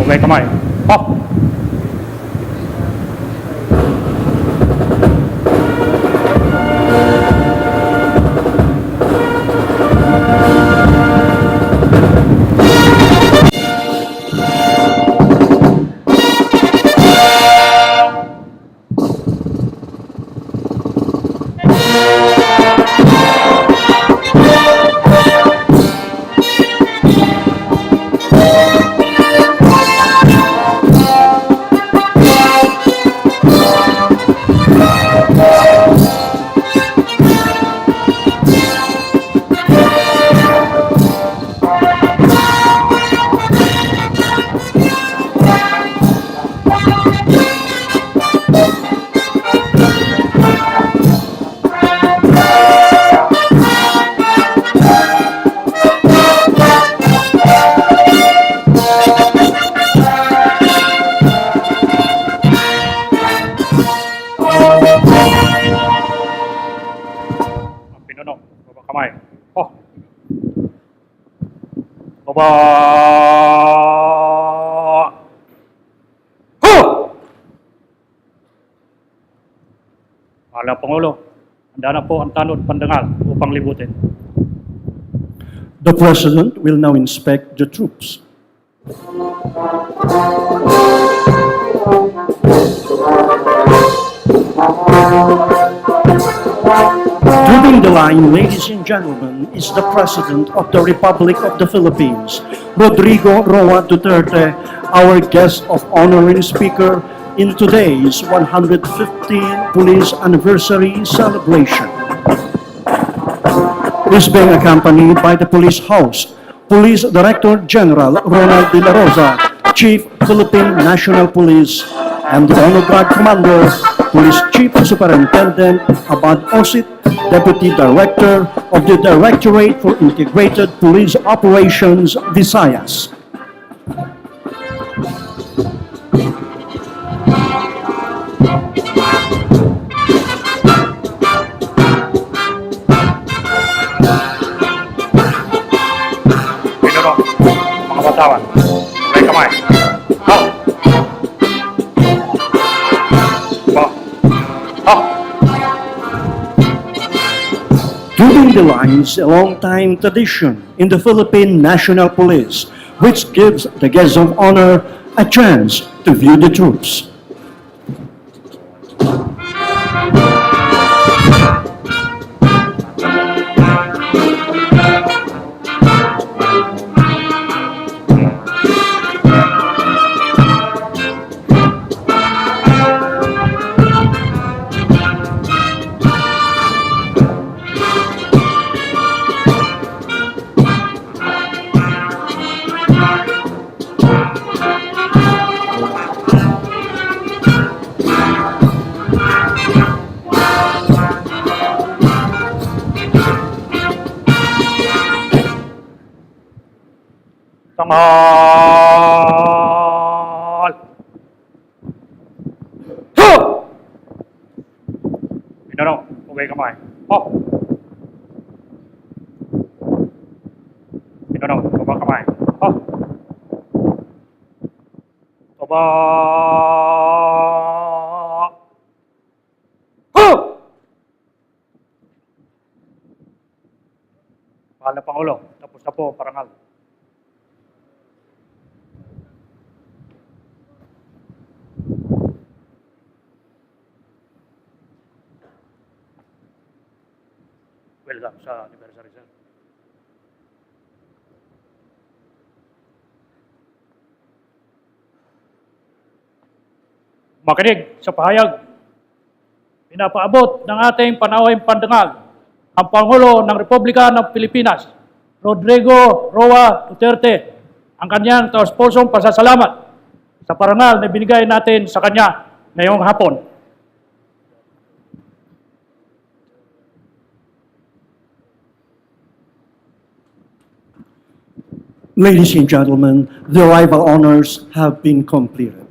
Sabay kamay. Off! Kamay. Oh. Baba. Ho! Mahal na Pangulo, handa na po ang tanod pandangal upang libutin. The President will now inspect the troops. Leading the line, ladies and gentlemen, is the President of the Republic of the Philippines, Rodrigo Roa Duterte, our guest of honor and speaker in today's 115th Police Anniversary celebration. He is being accompanied by the Police House, Police Director General Ronald de la Rosa, Chief Philippine National Police, and the Honor Guard Commander, Police Chief Superintendent Abad Osit, Deputy Director of the Directorate for Integrated Police Operations, Visayas. Pinuro, mga batawan. Sabay kamay. Oh. Leading the line is a long-time tradition in the Philippine National Police, which gives the guests of honor a chance to view the troops. Tanghal! Ho! Pinuro, sabay kamay. Oh. Pinuro, baba kamay. Oh. Baba. Ho! Mahal na Pangulo, tapos na po, parangal. Welcome sa anniversary, sir. Makinig sa pahayag. Pinapaabot ng ating panauhing pandangal ang Pangulo ng Republika ng Pilipinas, Rodrigo Roa Duterte, ang kanyang taus-pusong pasasalamat sa parangal na binigay natin sa kanya ngayong hapon. Ladies and gentlemen, the arrival honors have been completed.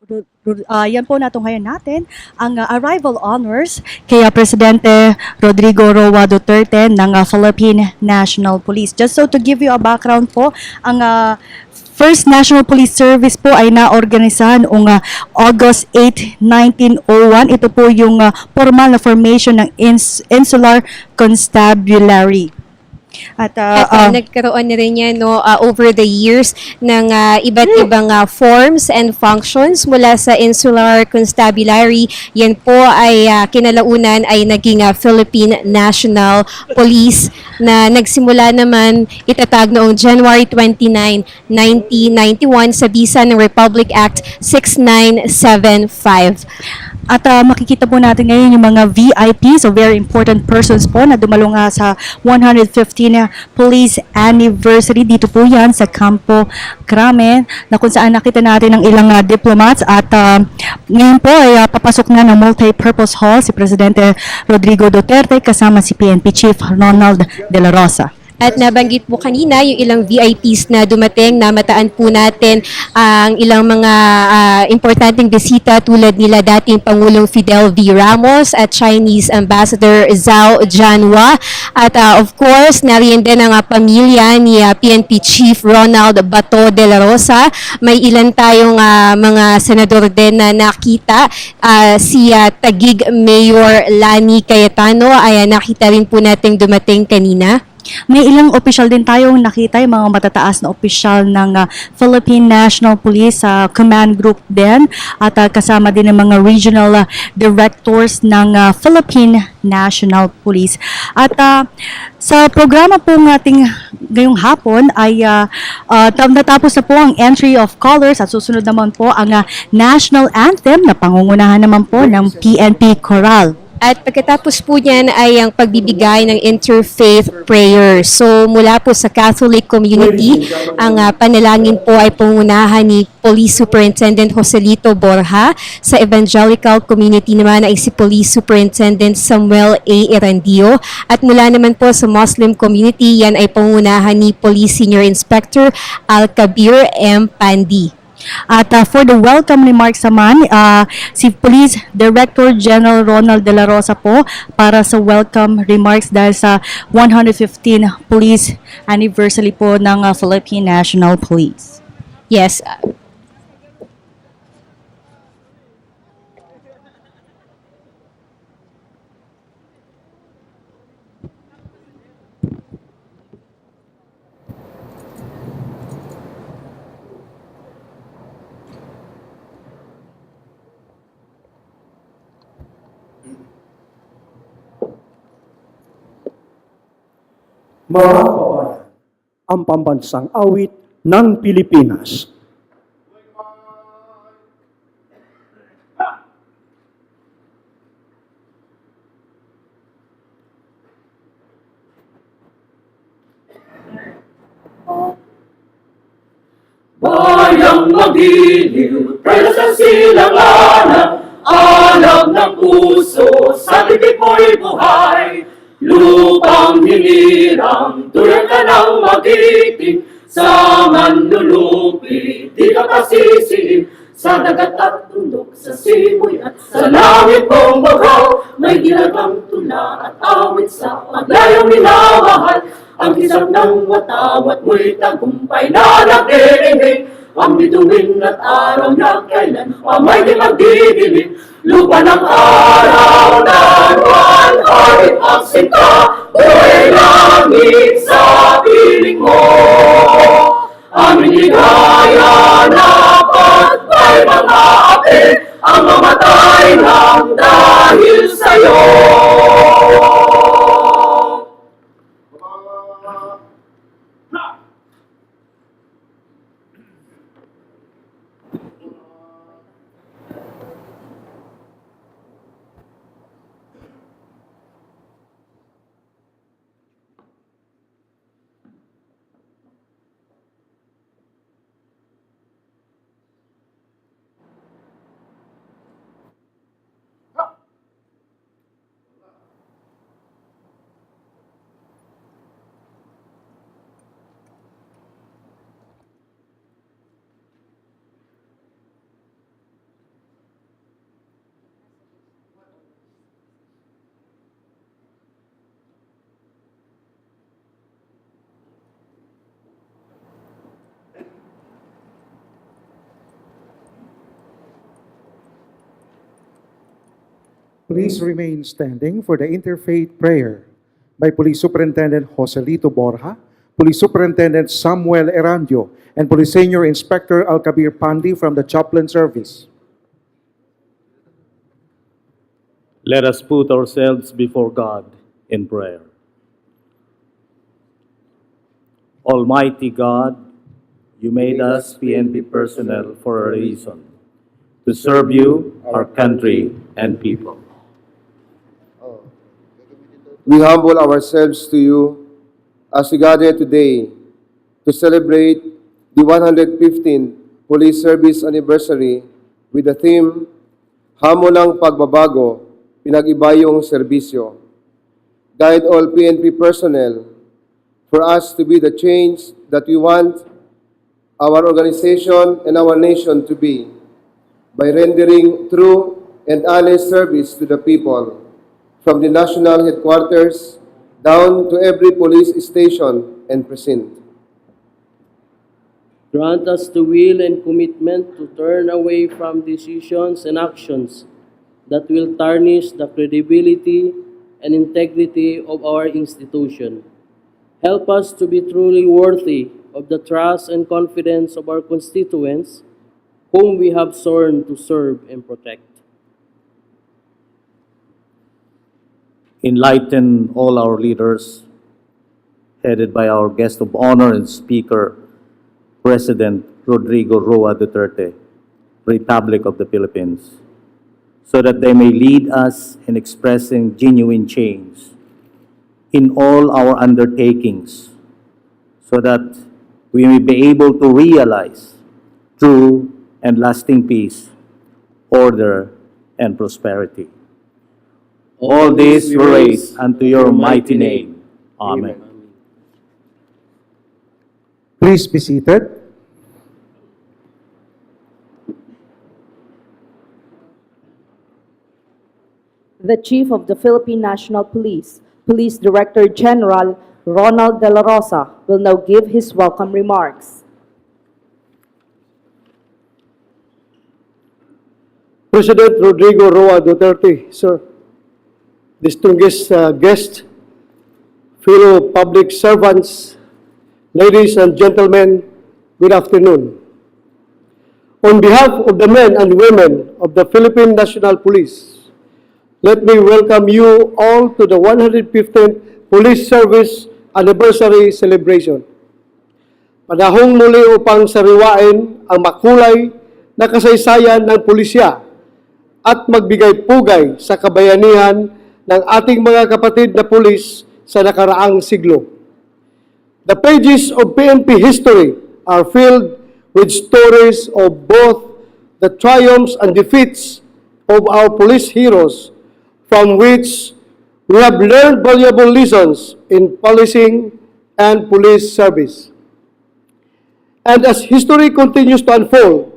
Yan po natunghayan natin ang arrival honors kay Presidente Rodrigo Roa Duterte ng Philippine National Police. Just so to give you a background po, ang First National Police Service po ay naorganisahan noong August 8, 1901. Ito po yung formal na formation ng Insular Constabulary. At Nagkaroon na rin yan over the years ng iba't ibang forms and functions mula sa Insular Constabulary. Yan po ay kinalaunan ay naging Philippine National Police na nagsimula naman itatag noong January 29, 1991 sa bisa ng Republic Act 6975. At makikita po natin ngayon yung mga VIP, so very important persons po na dumalo nga sa 115 Police Anniversary. Dito po yan sa Campo Crame, na kung saan nakita natin ang ilang diplomats. At ngayon po ay papasok na ng multi-purpose hall si Presidente Rodrigo Duterte kasama si PNP Chief Ronald de la Rosa. At nabanggit po kanina yung ilang VIPs na dumating, namataan po natin ang ilang mga importanteng bisita tulad nila dating Pangulong Fidel V. Ramos at Chinese Ambassador Zhao Jianhua. At of course, nariyan din ang pamilya ni PNP Chief Ronald Bato de la Rosa. May ilan tayong mga senador din na nakita. Si Taguig Mayor Lani Cayetano ay nakita rin po natin dumating kanina. May ilang opisyal din tayong nakita, yung mga matataas na opisyal ng Philippine National Police Command Group din, at kasama din ng mga regional directors ng Philippine National Police. At sa programa po ating ngayong hapon ay natapos na po ang entry of colors at susunod naman po ang national anthem na pangungunahan naman po ng PNP Choral. At pagkatapos po niyan ay ang pagbibigay ng interfaith prayer. So mula po sa Catholic community, ang panalangin po ay pangunahan ni Police Superintendent Joselito Borja. Sa evangelical community naman ay si Police Superintendent Samuel A. Erandio. At mula naman po sa Muslim community, yan ay pangunahan ni Police Senior Inspector Al-Kabir M. Pandi. At for the welcome remarks naman, si Police Director General Ronald de la Rosa po para sa welcome remarks dahil sa 115 Police Anniversary po ng Philippine National Police. Yes. Mga kababayan, ang pambansang awit ng Pilipinas. Bayang magiliw, prela sa silanganan, alam ng puso, sa bibig mo'y buhay. Lupang hinirang, tulad ka ng magiting, sa manlulupi, di ka pasisiin. Sa dagat at tundok, sa simoy at sa langit mong bagaw, may ginagam tula at awit sa paglayang minamahal. Ang kisap ng watawat mo'y tagumpay na nagdidinig, ang bituin at araw na kailan pamay di magdidilim. Lupa ng araw na buwan, harit at sinta, buhay langit sa piling mo. Aming ligaya na patbay mga api, ang mamatay ng dahil sa'yo. Please remain standing for the interfaith prayer by Police Superintendent Joselito Borja, Police Superintendent Samuel Erandio, and Police Senior Inspector Alcabir Pandi from the Chaplain Service. Let us put ourselves before God in prayer. Almighty God, you made us PNP personnel for a reason, to serve you, our country, and people. We humble ourselves to you as we gather today to celebrate the 115th Police Service Anniversary with the theme, Hamon ng Pagbabago, Pinag-iba yung Serbisyo. Guide all PNP personnel for us to be the change that we want our organization and our nation to be by rendering true and honest service to the people, from the national headquarters down to every police station and precinct. Grant us the will and commitment to turn away from decisions and actions that will tarnish the credibility and integrity of our institution. Help us to be truly worthy of the trust and confidence of our constituents, whom we have sworn to serve and protect. Enlighten all our leaders, headed by our guest of honor and speaker, President Rodrigo Roa Duterte, Republic of the Philippines, so that they may lead us in expressing genuine change in all our undertakings, so that we may be able to realize true and lasting peace, order, and prosperity. All this we raise unto your mighty name. Amen. Please be seated. The Chief of the Philippine National Police, Police Director General Ronald De La Rosa, will now give his welcome remarks. President Rodrigo Roa Duterte, sir, distinguished guests, fellow public servants, ladies and gentlemen, good afternoon. On behalf of the men and women of the Philippine National Police, let me welcome you all to the 115th Police Service Anniversary Celebration. Panahong muli upang sariwain ang makulay na kasaysayan ng pulisya at magbigay pugay sa kabayanihan ng ating mga kapatid na pulis sa nakaraang siglo. The pages of PNP history are filled with stories of both the triumphs and defeats of our police heroes, from which we have learned valuable lessons in policing and police service. And as history continues to unfold,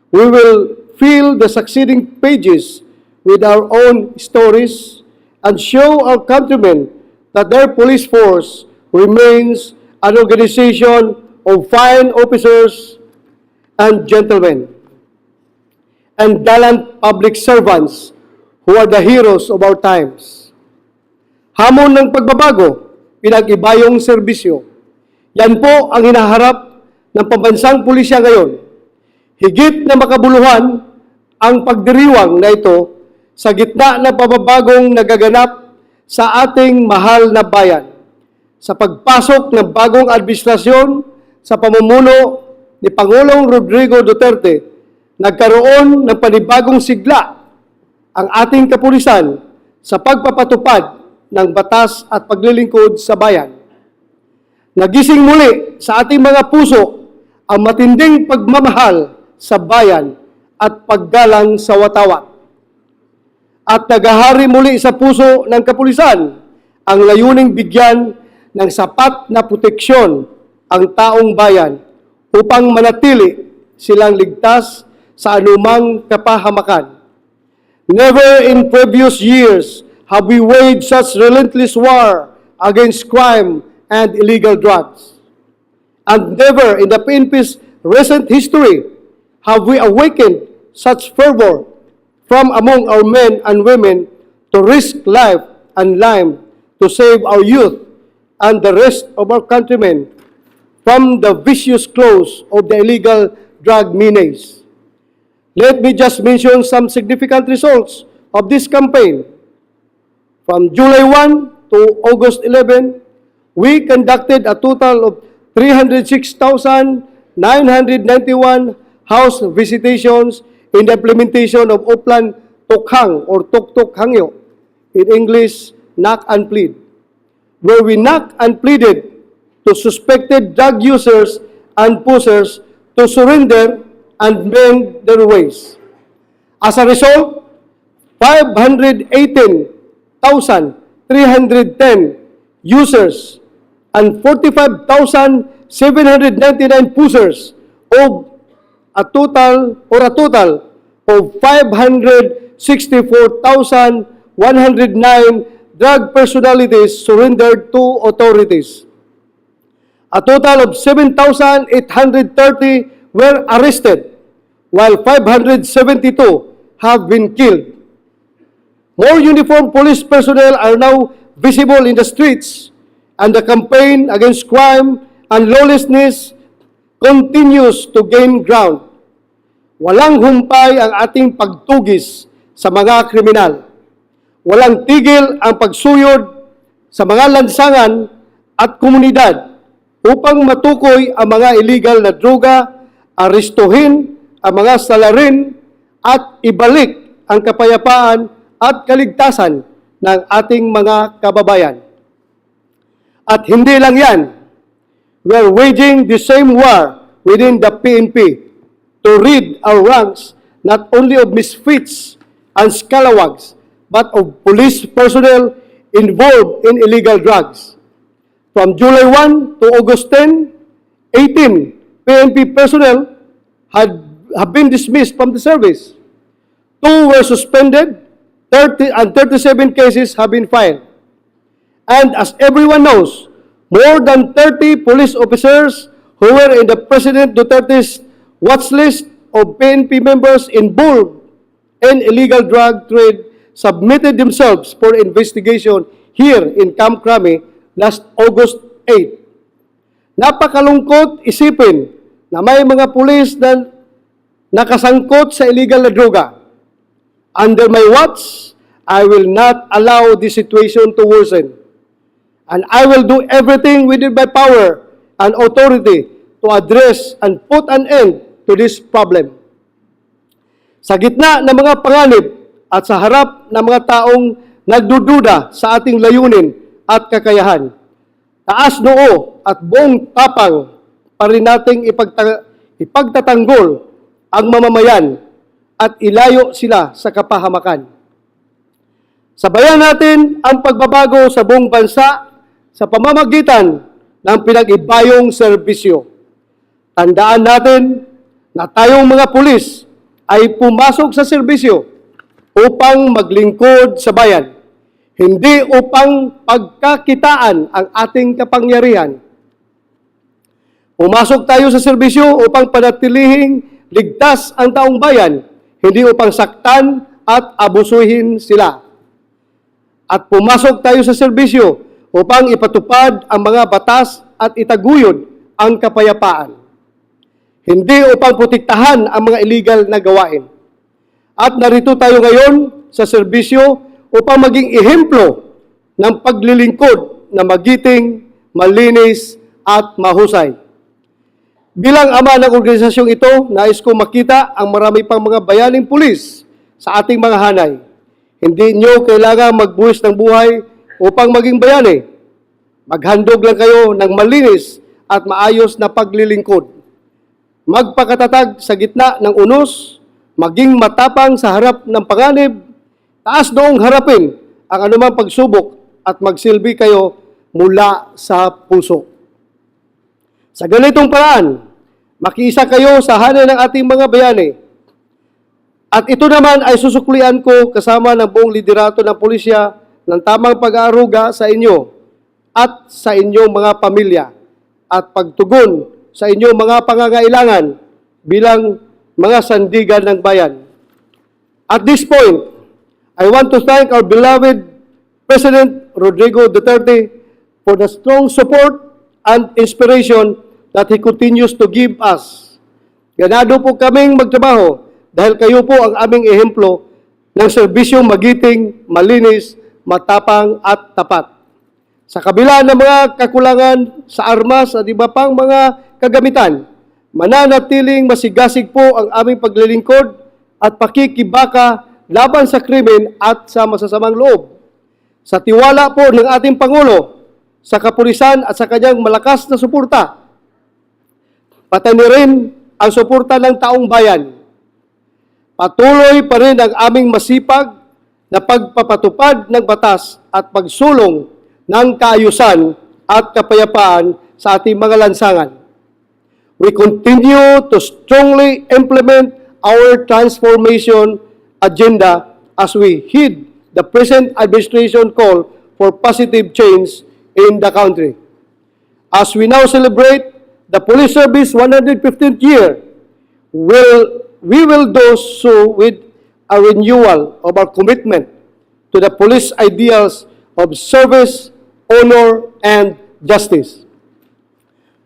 we will fill the succeeding pages with our own stories and show our countrymen that their police force remains an organization of fine officers and gentlemen and gallant public servants who are the heroes of our times. Hamon ng pagbabago, pinag-ibayong serbisyo. Yan po ang hinaharap ng pambansang pulisya ngayon. Higit na makabuluhan ang pagdiriwang na ito sa gitna ng pababagong nagaganap sa ating mahal na bayan. Sa pagpasok ng bagong administrasyon sa pamumuno ni Pangulong Rodrigo Duterte, nagkaroon ng panibagong sigla ang ating kapulisan sa pagpapatupad ng batas at paglilingkod sa bayan. Nagising muli sa ating mga puso ang matinding pagmamahal sa bayan at paggalang sa watawat. At nagahari muli sa puso ng kapulisan ang layuning bigyan ng sapat na proteksyon ang taong bayan upang manatili silang ligtas sa anumang kapahamakan. Never in previous years have we waged such relentless war against crime and illegal drugs. And never in the PNP's recent history have we awakened such fervor from among our men and women to risk life and limb to save our youth and the rest of our countrymen from the vicious claws of the illegal drug menace. Let me just mention some significant results of this campaign. From July 1 to August 11, we conducted a total of 306,991 house visitations in the implementation of Uplan Tokhang or Tok Hangyo, in English, knock and plead, where we knock and pleaded to suspected drug users and pushers to surrender and mend their ways. As a result, 518,310 users and 45,799 pushers of a total of 564,109 drug personalities surrendered to authorities. A total of 7,830 were arrested, while 572 have been killed. More uniformed police personnel are now visible in the streets, and the campaign against crime and lawlessness continues to gain ground. Walang humpay ang ating pagtugis sa mga kriminal. Walang tigil ang pagsuyod sa mga lansangan at komunidad upang matukoy ang mga illegal na droga, arestuhin ang mga salarin at ibalik ang kapayapaan at kaligtasan ng ating mga kababayan. At hindi lang yan, we are waging the same war within the PNP to rid our ranks not only of misfits and scalawags, but of police personnel involved in illegal drugs. From July 1 to August 10, 18 PNP personnel have been dismissed from the service. 2 were suspended, 37 cases have been filed. And as everyone knows, more than 30 police officers who were in the President Duterte's watch list of PNP members involved in illegal drug trade submitted themselves for investigation here in Camp Crame last August 8. Napakalungkot isipin na may mga pulis na nakasangkot sa illegal na droga. Under my watch, I will not allow this situation to worsen. And I will do everything within my power and authority to address and put an end to this problem. Sa gitna ng mga panganib at sa harap ng mga taong nagdududa sa ating layunin at kakayahan, taas noo at buong tapang pa rin nating ipagtatanggol ang mamamayan at ilayo sila sa kapahamakan. Sabayan natin ang pagbabago sa buong bansa sa pamamagitan ng pinag-ibayong serbisyo. Tandaan natin na tayong mga pulis ay pumasok sa serbisyo upang maglingkod sa bayan, hindi upang pagkakitaan ang ating kapangyarihan. Pumasok tayo sa serbisyo upang panatilihing ligtas ang taong bayan, hindi upang saktan at abusuhin sila. At pumasok tayo sa serbisyo upang ipatupad ang mga batas at itaguyod ang kapayapaan, hindi upang protektahan ang mga illegal na gawain. At narito tayo ngayon sa serbisyo upang maging ehemplo ng paglilingkod na magiting, malinis at mahusay. Bilang ama ng organisasyong ito, nais ko makita ang marami pang mga bayaning pulis sa ating mga hanay. Hindi nyo kailangan magbuwis ng buhay upang maging bayani. Maghandog lang kayo ng malinis at maayos na paglilingkod. Magpakatatag sa gitna ng unos, maging matapang sa harap ng panganib, taas noong harapin ang anumang pagsubok at magsilbi kayo mula sa puso. Sa ganitong paraan, makiisa kayo sa hanay ng ating mga bayani. At ito naman ay susuklian ko kasama ng buong liderato ng pulisya ng tamang pag-aaruga sa inyo at sa inyong mga pamilya at pagtugon sa inyong mga pangangailangan bilang mga sandigan ng bayan. At this point, I want to thank our beloved President Rodrigo Duterte for the strong support and inspiration that he continues to give us. Ganado po kaming magtrabaho dahil kayo po ang aming ehemplo ng serbisyong magiting, malinis, matapang at tapat. Sa kabila ng mga kakulangan sa armas at iba pang mga kagamitan, mananatiling masigasig po ang aming paglilingkod at pakikibaka laban sa krimen at sa masasamang loob. Sa tiwala po ng ating Pangulo, sa kapulisan at sa kanyang malakas na suporta, pati rin ang suporta ng taong bayan. Patuloy pa rin ang aming masipag na pagpapatupad ng batas at pagsulong ng kaayusan at kapayapaan sa ating mga lansangan. We continue to strongly implement our transformation agenda as we heed the present administration call for positive change in the country. As we now celebrate the Police Service 115th year, we will do so with a renewal of our commitment to the police ideals of service, honor, and justice.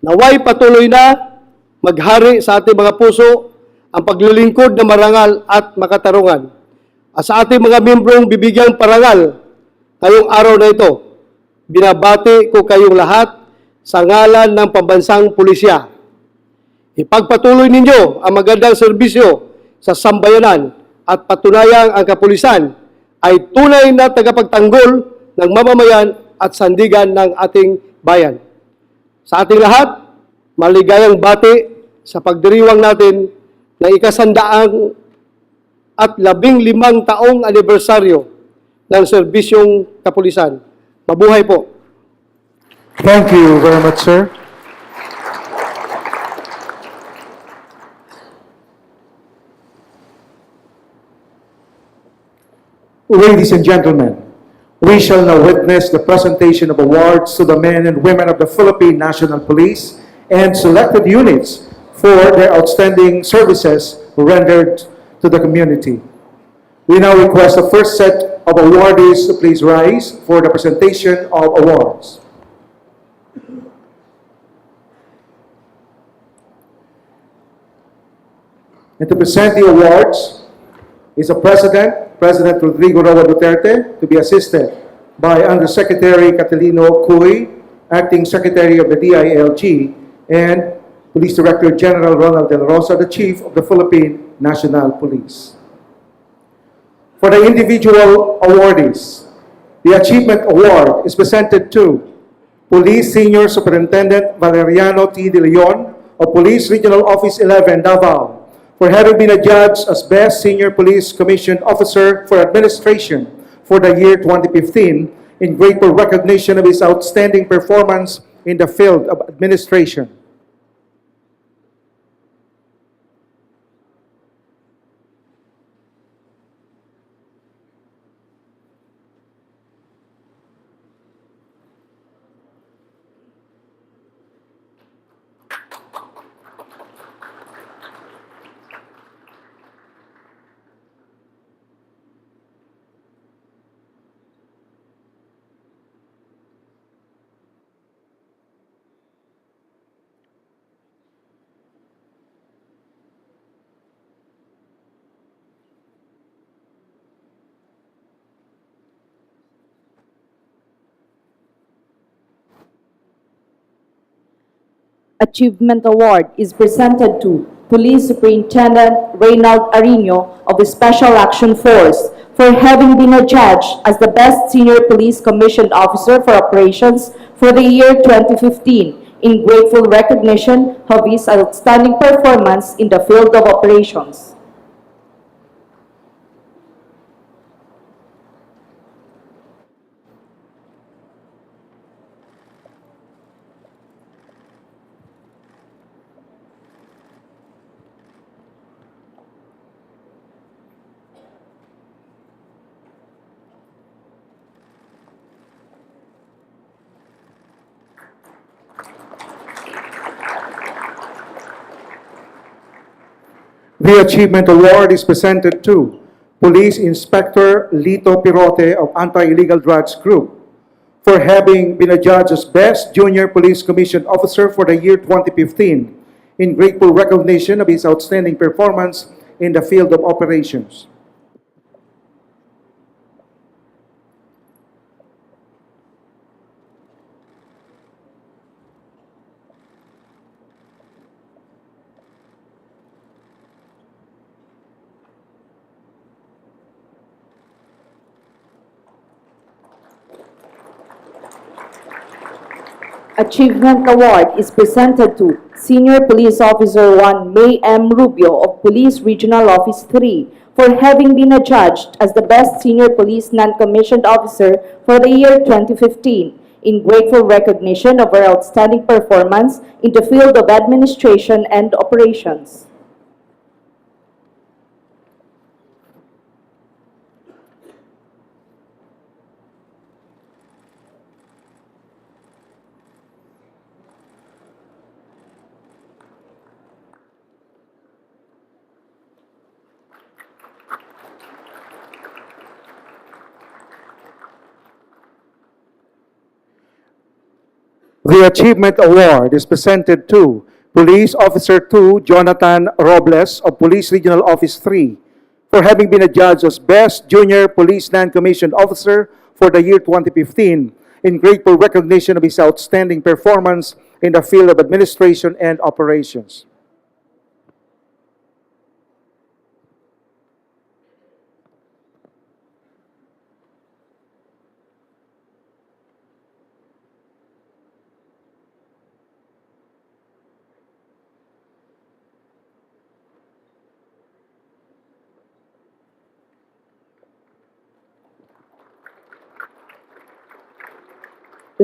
Naway patuloy na maghari sa ating mga puso ang paglilingkod na marangal at makatarungan. At sa ating mga membrong bibigyang parangal ngayong araw na ito, binabati ko kayong lahat sa ngalan ng pambansang pulisya. Ipagpatuloy ninyo ang magandang serbisyo sa sambayanan at patunayang ang kapulisan ay tunay na tagapagtanggol ng mamamayan at sandigan ng ating bayan. Sa ating lahat, maligayang bati sa pagdiriwang natin ng ikasandaang at 15 taong anibersaryo ng serbisyong kapulisan. Mabuhay po! Thank you very much, sir. Ladies and gentlemen, we shall now witness the presentation of awards to the men and women of the Philippine National Police and selected units for their outstanding services rendered to the community. We now request the first set of awardees to please rise for the presentation of awards. And to present the awards is the President Rodrigo Roa Duterte, to be assisted by Undersecretary Catalino Cuy, Acting Secretary of the DILG, and Police Director General Ronald De La Rosa, the Chief of the Philippine National Police. For the individual awardees, the Achievement Award is presented to Police Senior Superintendent Valeriano T. De Leon of Police Regional Office 11, Davao, for having been adjudged as Best Senior Police Commissioned Officer for Administration for the year 2015 in grateful recognition of his outstanding performance in the field of administration. Achievement Award is presented to Police Superintendent Reynald Arino of the Special Action Force for having been adjudged as the Best Senior Police Commissioned Officer for Operations for the year 2015 in grateful recognition of his outstanding performance in the field of operations. The Achievement Award is presented to Police Inspector Lito Pirote of Anti-Illegal Drugs Group for having been adjudged as Best Junior Police Commission Officer for the year 2015 in grateful recognition of his outstanding performance in the field of operations. Achievement Award is presented to Senior Police Officer 1 May M. Rubio of Police Regional Office 3 for having been adjudged as the Best Senior Police Non-Commissioned Officer for the year 2015 in grateful recognition of her outstanding performance in the field of administration and operations. The Achievement Award is presented to Police Officer 2 Jonathan Robles of Police Regional Office 3 for having been adjudged as Best Junior Police Non-Commissioned Officer for the year 2015 in grateful recognition of his outstanding performance in the field of administration and operations.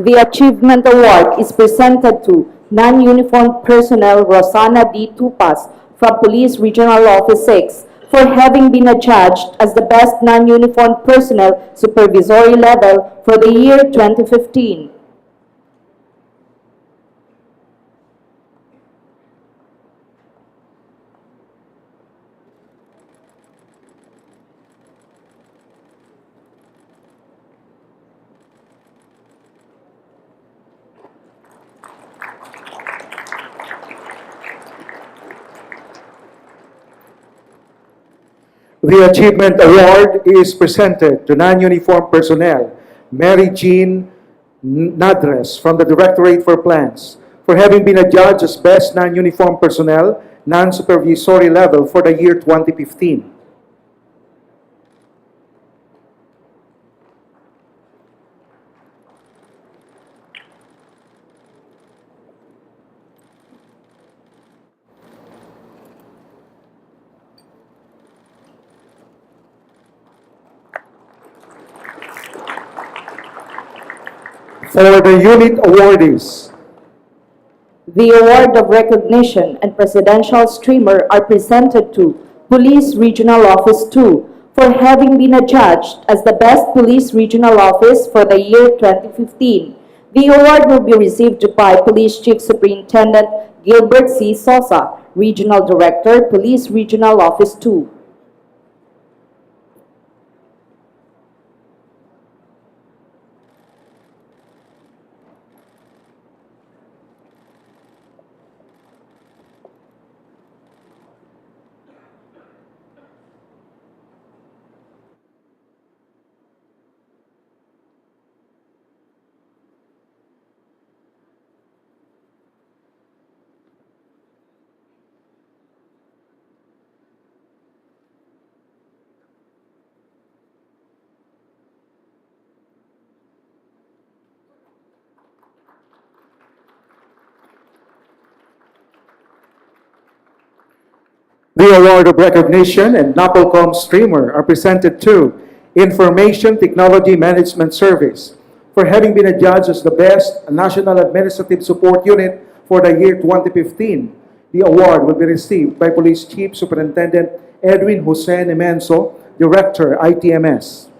The Achievement Award is presented to non-uniformed personnel Rosana D. Tupas from Police Regional Office 6 for having been adjudged as the Best Non-Uniformed Personnel Supervisory Level for the year 2015. The Achievement Award is presented to non-uniformed personnel Mary Jean Nadres from the Directorate for Plans for having been adjudged as Best Non-Uniformed Personnel Non-Supervisory Level for the year 2015. For the unit awardees, The award of recognition and presidential streamer are presented to Police Regional Office 2 for having been adjudged as the Best Police Regional Office for the year 2015. The award will be received by Police Chief Superintendent Gilbert C. Sosa, Regional Director, Police Regional Office 2. the award of recognition and NAPOLCOM streamer are presented to Information Technology Management Service for having been adjudged as the Best National Administrative Support Unit for the year 2015. The award will be received by Police Chief Superintendent Edwin Jose Nemenso, Director, ITMS.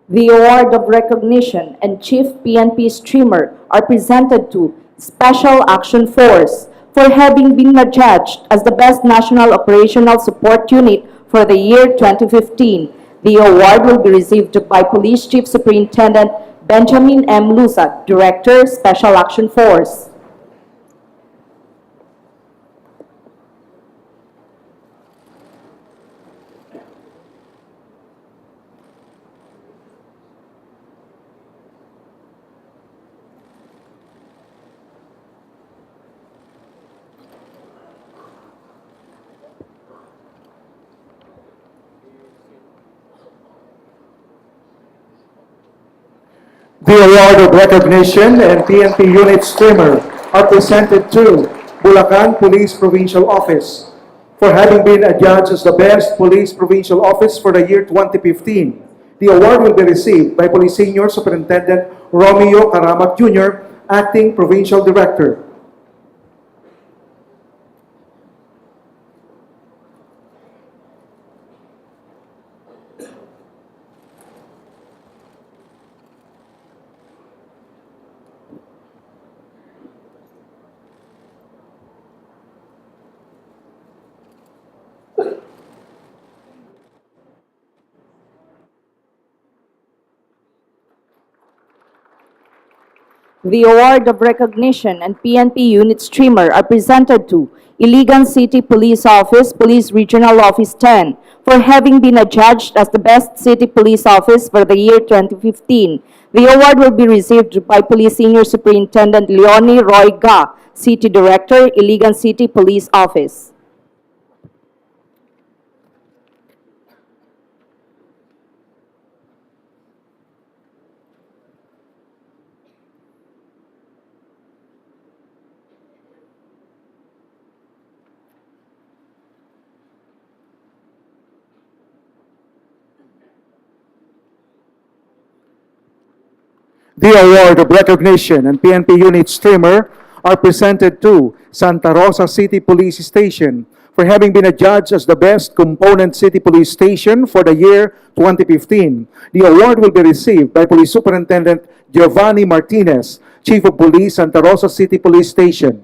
The award of recognition and Chief PNP Streamer are presented to Special Action Force for having been adjudged as the best National Operational Support Unit for the year 2015. The award will be received by Police Chief Superintendent Benjamin M. Lusa, Director, Special Action Force. The award of recognition and PNP Unit Streamer are presented to Bulacan Police Provincial Office for having been adjudged as the best police provincial office for the year 2015. The award will be received by Police Senior Superintendent Romeo Caramat Jr., Acting Provincial Director. The award of recognition and PNP Unit Streamer are presented to Iligan City Police Office, Police Regional Office 10, for having been adjudged as the best city police office for the year 2015. The award will be received by Police Senior Superintendent Leonie Roy Ga, City Director, Iligan City Police Office. The award of recognition and PNP Unit Streamer are presented to Santa Rosa City Police Station for having been adjudged as the best component city police station for the year 2015. The award will be received by Police Superintendent Giovanni Martinez, Chief of Police, Santa Rosa City Police Station.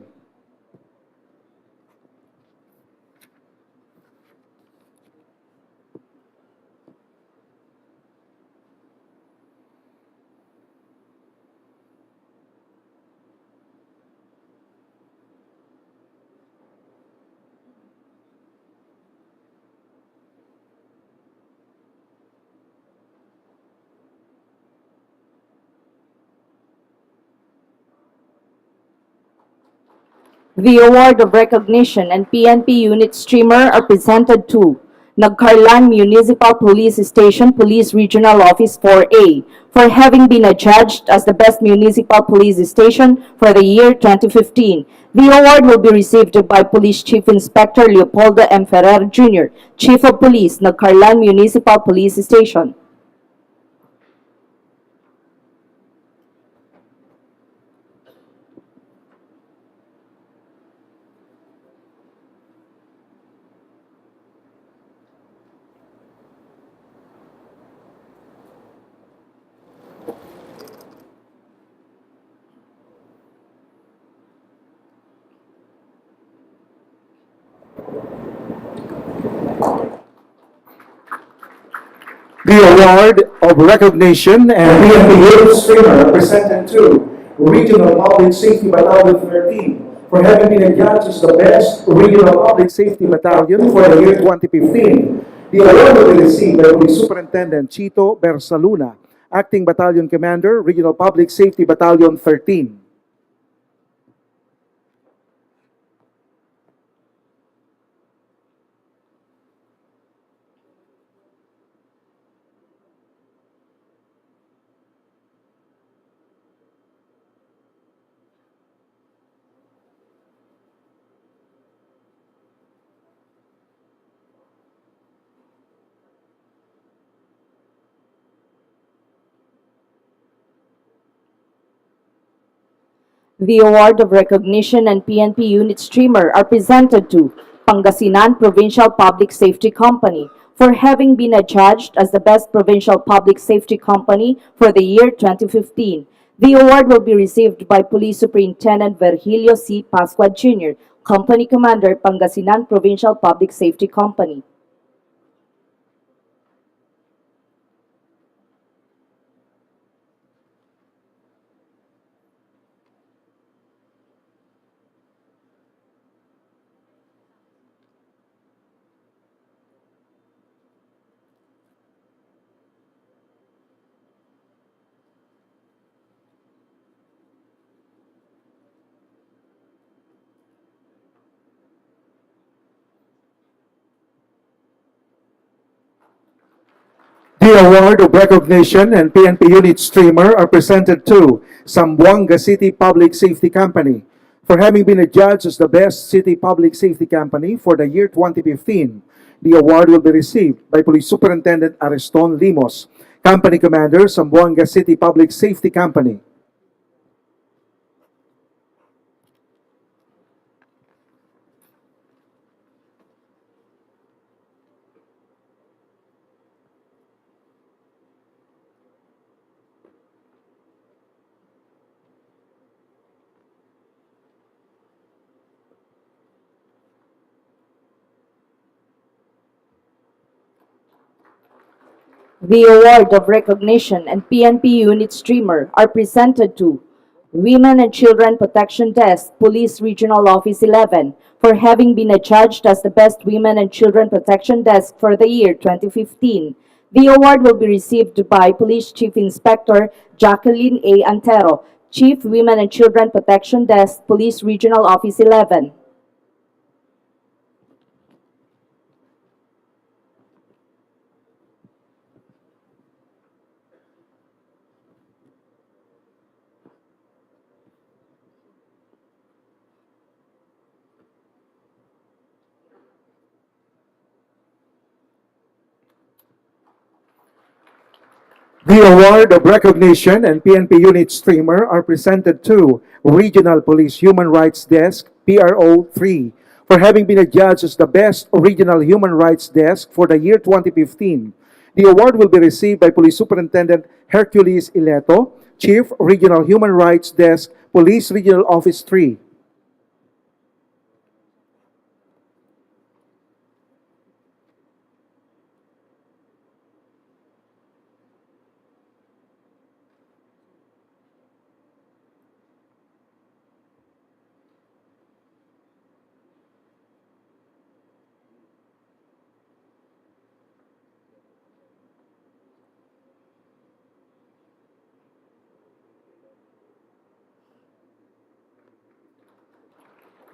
The award of recognition and PNP Unit Streamer are presented to Nagcarlan Municipal Police Station, Police Regional Office 4A, for having been adjudged as the best municipal police station for the year 2015. The award will be received by Police Chief Inspector Leopoldo M. Ferrer Jr., Chief of Police, Nagcarlan Municipal Police Station. The award of recognition and PNP Unit Streamer presented to Regional Public Safety Battalion 13 for having been adjudged as the best Regional Public Safety Battalion for the year 2015. The award will be received by Police Superintendent Chito Bersaluna, Acting Battalion Commander, Regional Public Safety Battalion 13. The award of recognition and PNP Unit Streamer are presented to Pangasinan Provincial Public Safety Company for having been adjudged as the best provincial public safety company for the year 2015. The award will be received by Police Superintendent Virgilio C. Pascua Jr., Company Commander, Pangasinan Provincial Public Safety Company. The award of recognition and PNP unit streamer are presented to Zamboanga City Public Safety Company for having been adjudged as the best city public safety company for the year 2015. The award will be received by Police Superintendent ARESTON LIMOS, Company Commander, Zamboanga City Public Safety Company. The award of recognition and PNP unit streamer are presented to Women and Children Protection Desk, Police Regional Office 11, for having been adjudged as the best Women and Children Protection Desk for the year 2015. The award will be received by Police Chief Inspector Jacqueline A. Antero, Chief Women and Children Protection Desk, Police Regional Office 11. The award of recognition and PNP unit streamer are presented to Regional Police Human Rights Desk, PRO 3, for having been adjudged as the best Regional Human Rights Desk for the year 2015. The award will be received by Police Superintendent Hercules Ileto, Chief Regional Human Rights Desk, Police Regional Office 3.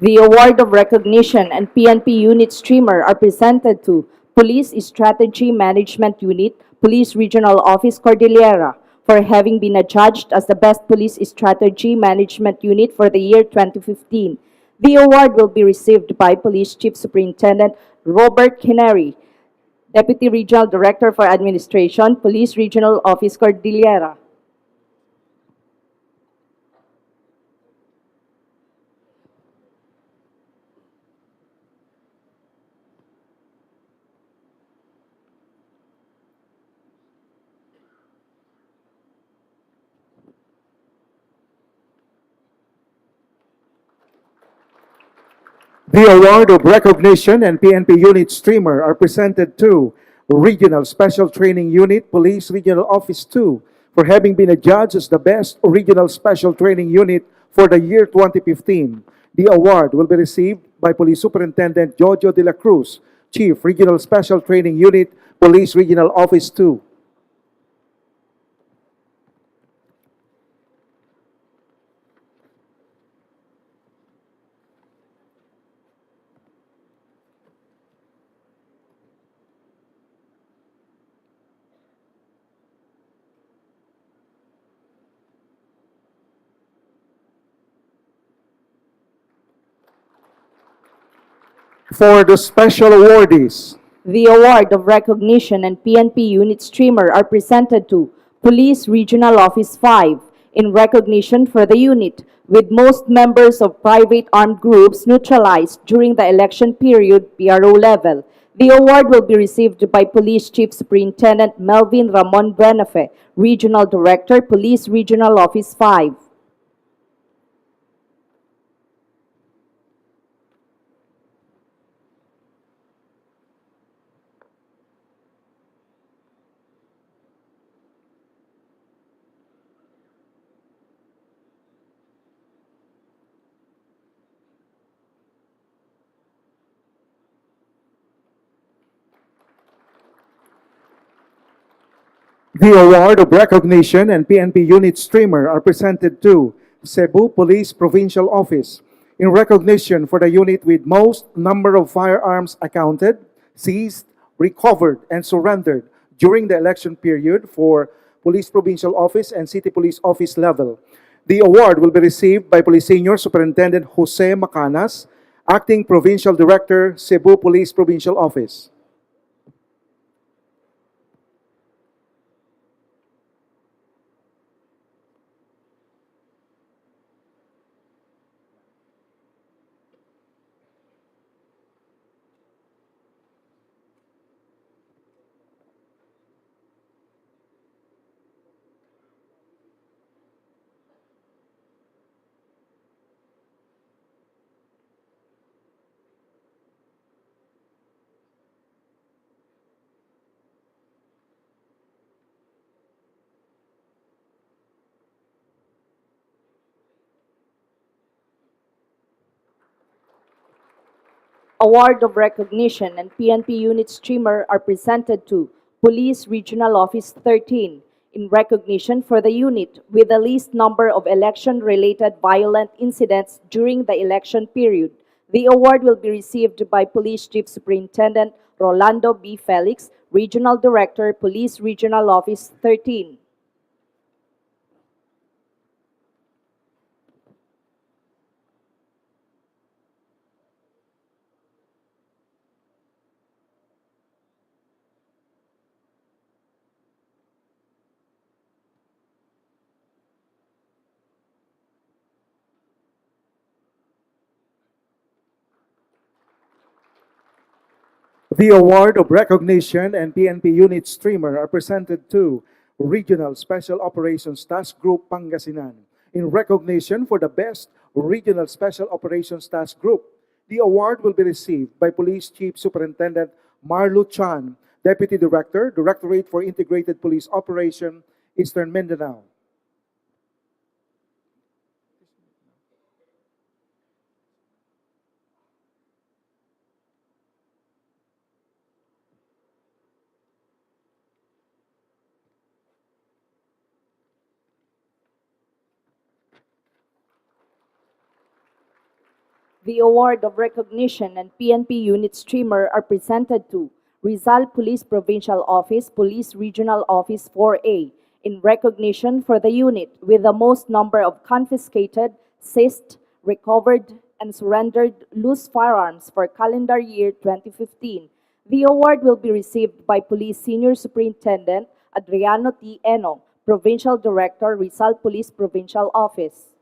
The award of recognition and PNP unit streamer are presented to Police Strategy Management Unit, Police Regional Office Cordillera, for having been adjudged as the best Police Strategy Management Unit for the year 2015. The award will be received by Police Chief Superintendent Robert Hinary, Deputy Regional Director for Administration, Police Regional Office Cordillera. The award of recognition and PNP unit streamer are presented to Regional Special Training Unit, Police Regional Office 2, for having been adjudged as the best Regional Special Training Unit for the year 2015. The award will be received by Police Superintendent Jojo de la Cruz, Chief Regional Special Training Unit, Police Regional Office 2. For the special awardees, The award of recognition and PNP unit streamer are presented to Police Regional Office 5 in recognition for the unit, with most members of private armed groups neutralized during the election period PRO level. The award will be received by Police Chief Superintendent Melvin Ramon Buenafe, Regional Director, Police Regional Office 5. The award of recognition and PNP unit streamer are presented to Cebu Police Provincial Office in recognition for the unit with most number of firearms accounted, seized, recovered, and surrendered during the election period for Police Provincial Office and City Police Office level. The award will be received by Police Senior Superintendent Jose Macanas, Acting Provincial Director, Cebu Police Provincial Office. Award of recognition and PNP unit streamer are presented to Police Regional Office 13 in recognition for the unit with the least number of election-related violent incidents during the election period. The award will be received by Police Chief Superintendent Rolando B. Felix, Regional Director, Police Regional Office 13. The award of recognition and PNP unit streamer are presented to Regional Special Operations Task Group Pangasinan in recognition for the best Regional Special Operations Task Group. The award will be received by Police Chief Superintendent Marlo Chan, Deputy Director, Directorate for Integrated Police Operation, Eastern Mindanao. The award of recognition and PNP unit streamer are presented to Rizal Police Provincial Office, Police Regional Office 4A, in recognition for the unit with the most number of confiscated, seized, recovered, and surrendered loose firearms for calendar year 2015. The award will be received by Police Senior Superintendent Adriano T. Eno, Provincial Director, Rizal Police Provincial Office.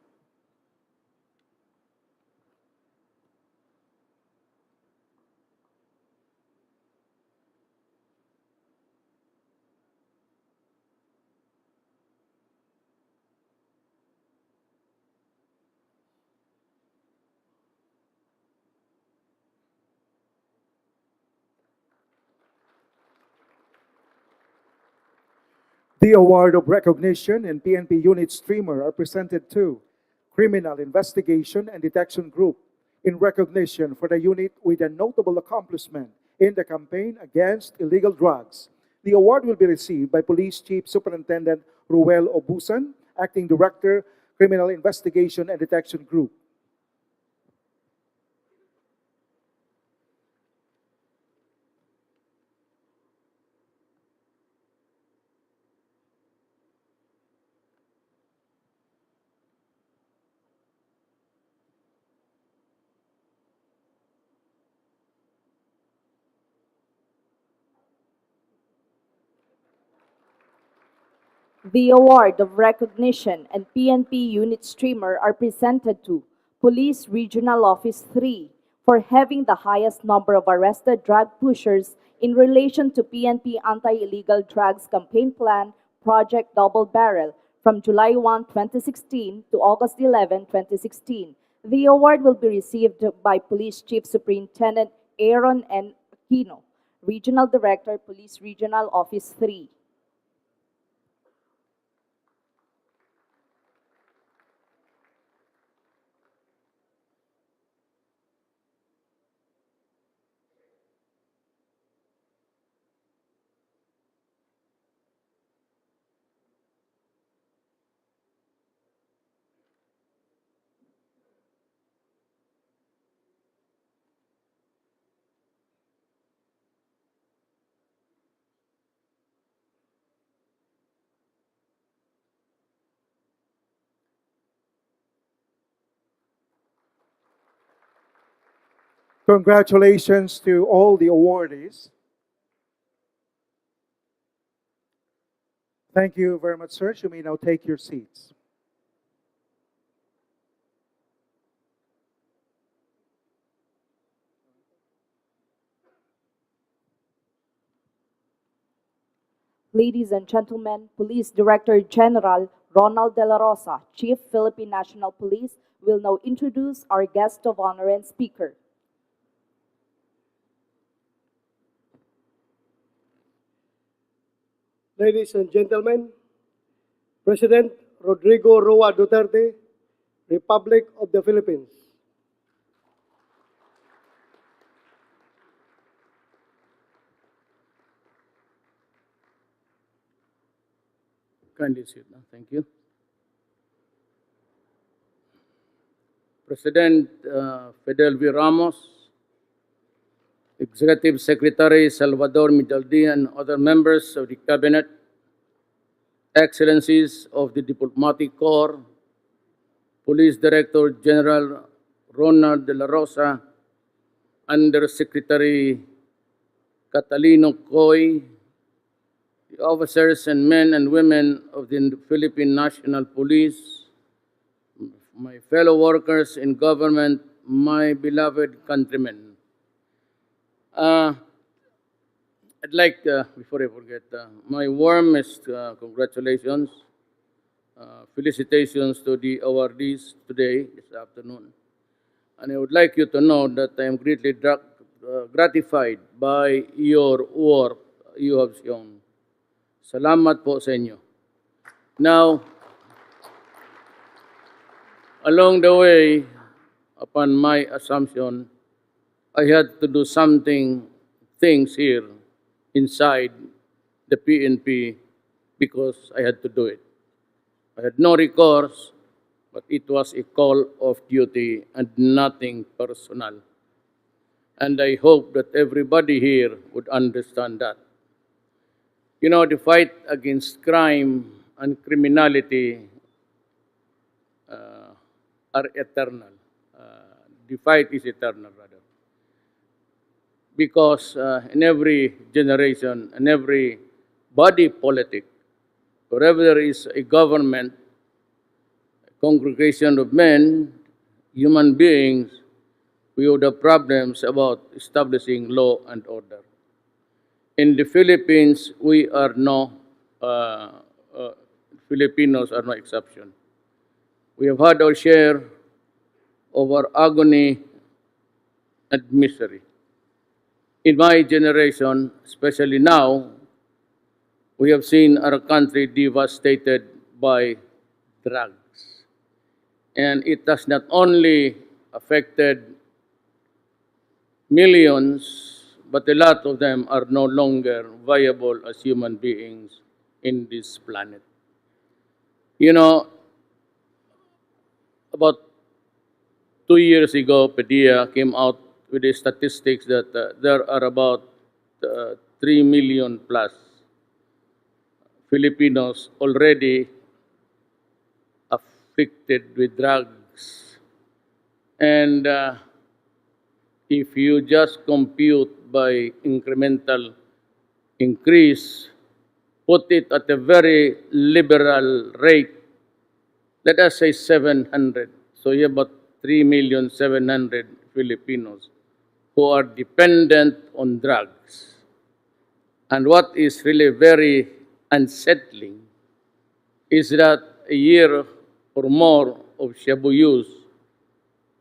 The award of recognition and PNP unit streamer are presented to Criminal Investigation and Detection Group in recognition for the unit with a notable accomplishment in the campaign against illegal drugs. The award will be received by Police Chief Superintendent Ruel Obusan, Acting Director, Criminal Investigation and Detection Group. The award of recognition and PNP unit streamer are presented to Police Regional Office 3 for having the highest number of arrested drug pushers in relation to PNP Anti-Illegal Drugs Campaign Plan Project Double Barrel from July 1, 2016 to August 11, 2016. The award will be received by Police Chief Superintendent Aaron N. Aquino, Regional Director, Police Regional Office 3. Congratulations to all the awardees. Thank you very much, sir. You may now take your seats. Ladies and gentlemen, Police Director General Ronald De La Rosa, Chief Philippine National Police, will now introduce our guest of honor and speaker. Ladies and gentlemen, President Rodrigo Roa Duterte, Republic of the Philippines. Kindly sit down. Thank you. President Fidel V. Ramos, Executive Secretary Salvador Midaldi, and other members of the Cabinet, Excellencies of the Diplomatic Corps, Police Director General Ronald De La Rosa, Undersecretary Catalino Coy, the officers and men and women of the Philippine National Police, my fellow workers in government, my beloved countrymen. I'd like, before I forget, my warmest congratulations, felicitations to the awardees today, this afternoon. And I would like you to know that I am greatly gratified by your work you have shown. Salamat po sa inyo. Now, along the way, upon my assumption, I had to do things here inside the PNP because I had to do it. I had no recourse, but it was a call of duty and nothing personal. And I hope that everybody here would understand that. You know, the fight against crime and criminality are eternal. The fight is eternal, rather. Because in every generation, in every body politic, wherever there is a government, a congregation of men, human beings, we would have problems about establishing law and order. In the Philippines, we are Filipinos are no exception. We have had our share of our agony and misery. In my generation, especially now, we have seen our country devastated by drugs. And it has not only affected millions, but a lot of them are no longer viable as human beings in this planet. You know, about 2 years ago, PDEA came out with the statistics that there are about 3 million plus Filipinos already afflicted with drugs. And if you just compute by incremental increase, put it at a very liberal rate, let us say 700. So you have about 3,700,000 Filipinos who are dependent on drugs. And what is really very unsettling is that a year or more of shabu use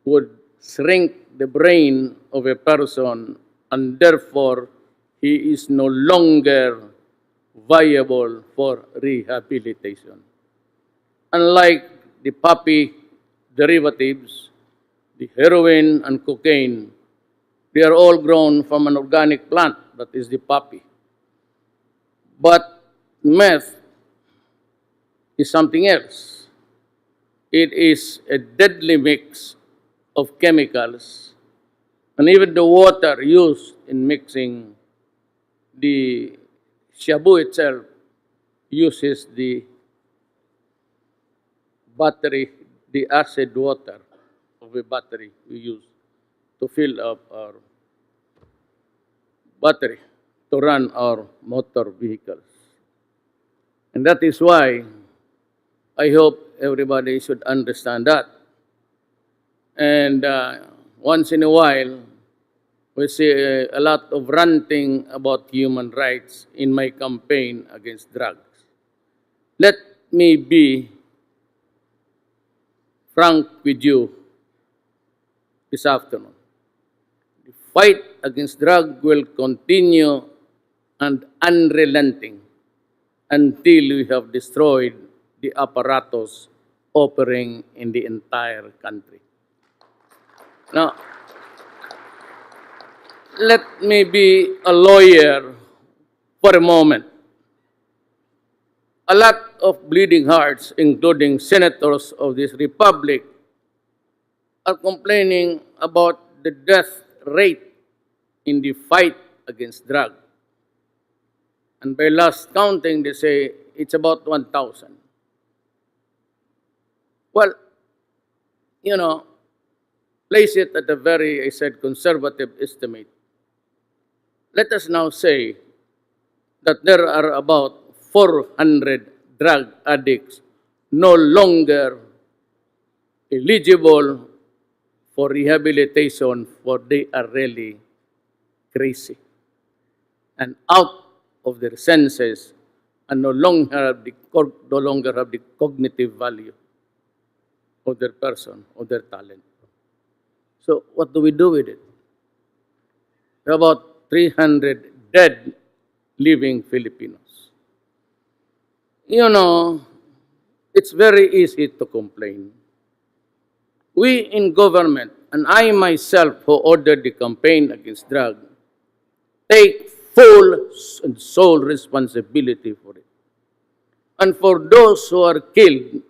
would shrink the brain of a person, and therefore he is no longer viable for rehabilitation. Unlike the poppy derivatives, the heroin and cocaine, they are all grown from an organic plant, that is the poppy. But meth is something else. It is a deadly mix of chemicals, and even the water used in mixing the shabu itself uses the battery, the acid water of a battery we use to fill up our battery to run our motor vehicles. And that is why I hope everybody should understand that. And once in a while, we see a lot of ranting about human rights in my campaign against drugs. Let me be frank with you this afternoon. The fight against drug will continue and unrelenting until we have destroyed the apparatus operating in the entire country. Now, let me be a lawyer for a moment. A lot of bleeding hearts, including senators of this republic, are complaining about the death rate in the fight against drugs. And by last counting, they say it's about 1,000. Well, you know, place it at a very, I said, conservative estimate. Let us now say that there are about 400 drug addicts no longer eligible for rehabilitation, for they are really crazy and out of their senses and no longer have the cognitive value of their person, of their talent. So what do we do with it? There are about 300 dead living Filipinos. You know, it's very easy to complain. We in government, and I myself who ordered the campaign against drugs, take full and sole responsibility for it. And for those who are killed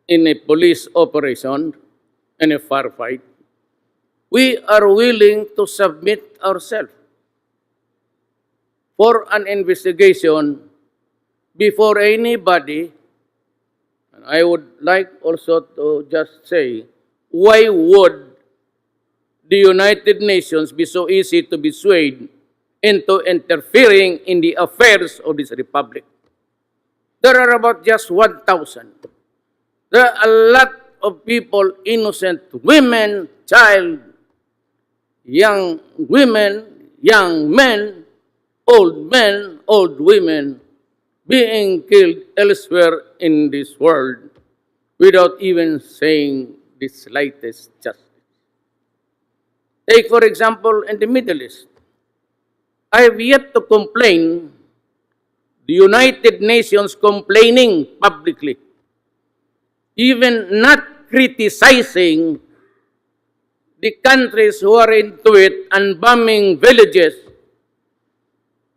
in a police operation, in a firefight, we are willing to submit ourselves for an investigation before anybody. And I would like also to just say, why would the United Nations be so easy to be swayed into interfering in the affairs of this republic? There are about just 1,000. There are a lot of people, innocent women, child, young women, young men, old women, being killed elsewhere in this world without even saying the slightest justice. Take, for example, in the Middle East. I have yet to complain, the United Nations complaining publicly, even not criticizing the countries who are into it and bombing villages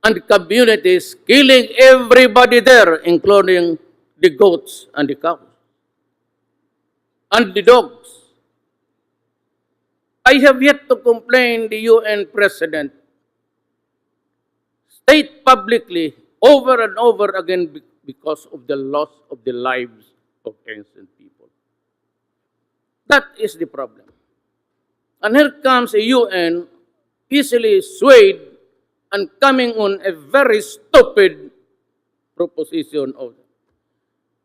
and communities, killing everybody there, including the goats and the cows and the dogs. I have yet to complain the UN President state publicly over and over again because of the loss of the lives of innocent people. That is the problem. And here comes a UN easily swayed and coming on a very stupid proposition of,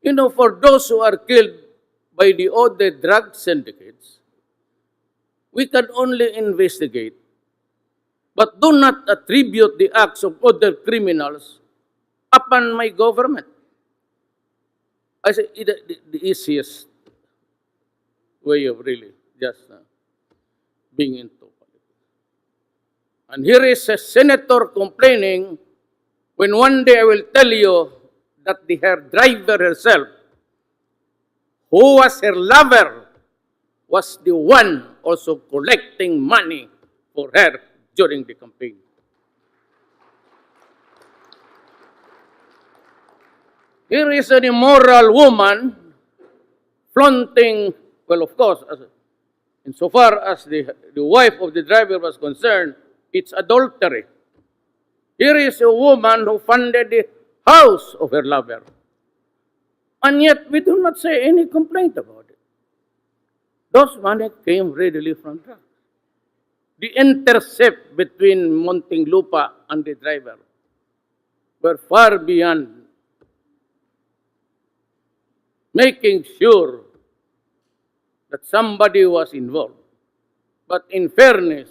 you know, for those who are killed by the other drug syndicates, We can only investigate, but do not attribute the acts of other criminals upon my government. I say the easiest way of really just being into politics. And here is a senator complaining when one day I will tell you that her driver herself, who was her lover, was the one also collecting money for her during the campaign. Here is an immoral woman flaunting, well, of course, insofar as the wife of the driver was concerned, it's adultery. Here is a woman who funded the house of her lover. And yet, we do not say any complaint about it. Those money came readily from drugs. The intercept between Muntinlupa and the driver were far beyond making sure that somebody was involved. But in fairness,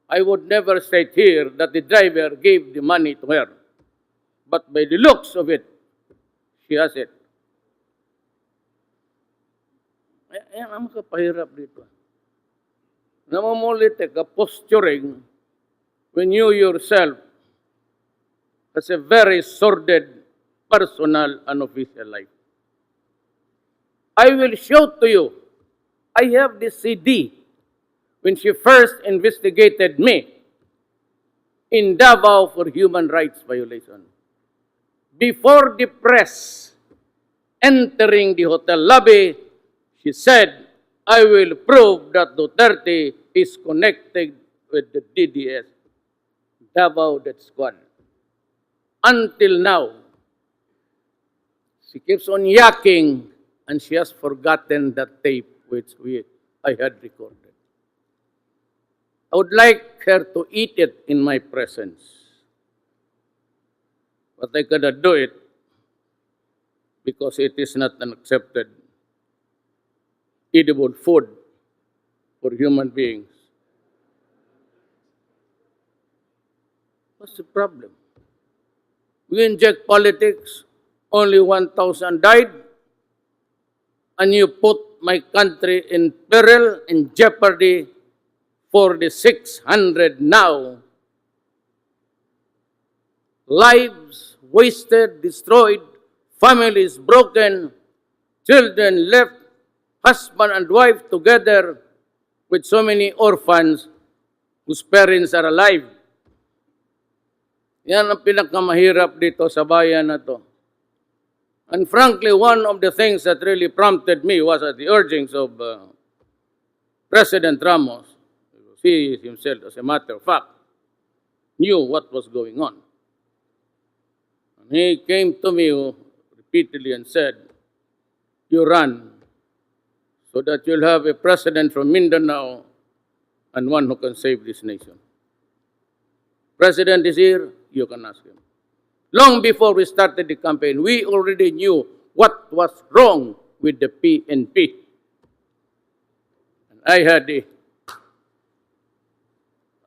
I would never state here that the driver gave the money to her. But by the looks of it, she has it. Ayan ang kapahirap dito. Namumulit ka posturing when you yourself has a very sordid personal and official life. I will show to you, I have this CD when she first investigated me in Davao for human rights violation. Before the press entering the hotel lobby, she said, I will prove that Duterte is connected with the DDS, Davao Death Squad. Until now, she keeps on yakking and she has forgotten that tape which I had recorded. I would like her to eat it in my presence. But I cannot do it because it is not an accepted edible food for human beings. What's the problem? We inject politics, only 1,000 died, and you put my country in peril, in jeopardy for the 600 now. Lives wasted, destroyed, families broken, children left, husband and wife together with so many orphans whose parents are alive. Yan ang pinakamahirap dito sa bayan na to. And frankly, one of the things that really prompted me was at the urgings of President Ramos. He himself, as a matter of fact, knew what was going on. And he came to me repeatedly and said, you run so that you'll have a president from Mindanao and one who can save this nation. President is here, you can ask him. Long before we started the campaign, we already knew what was wrong with the PNP. And I had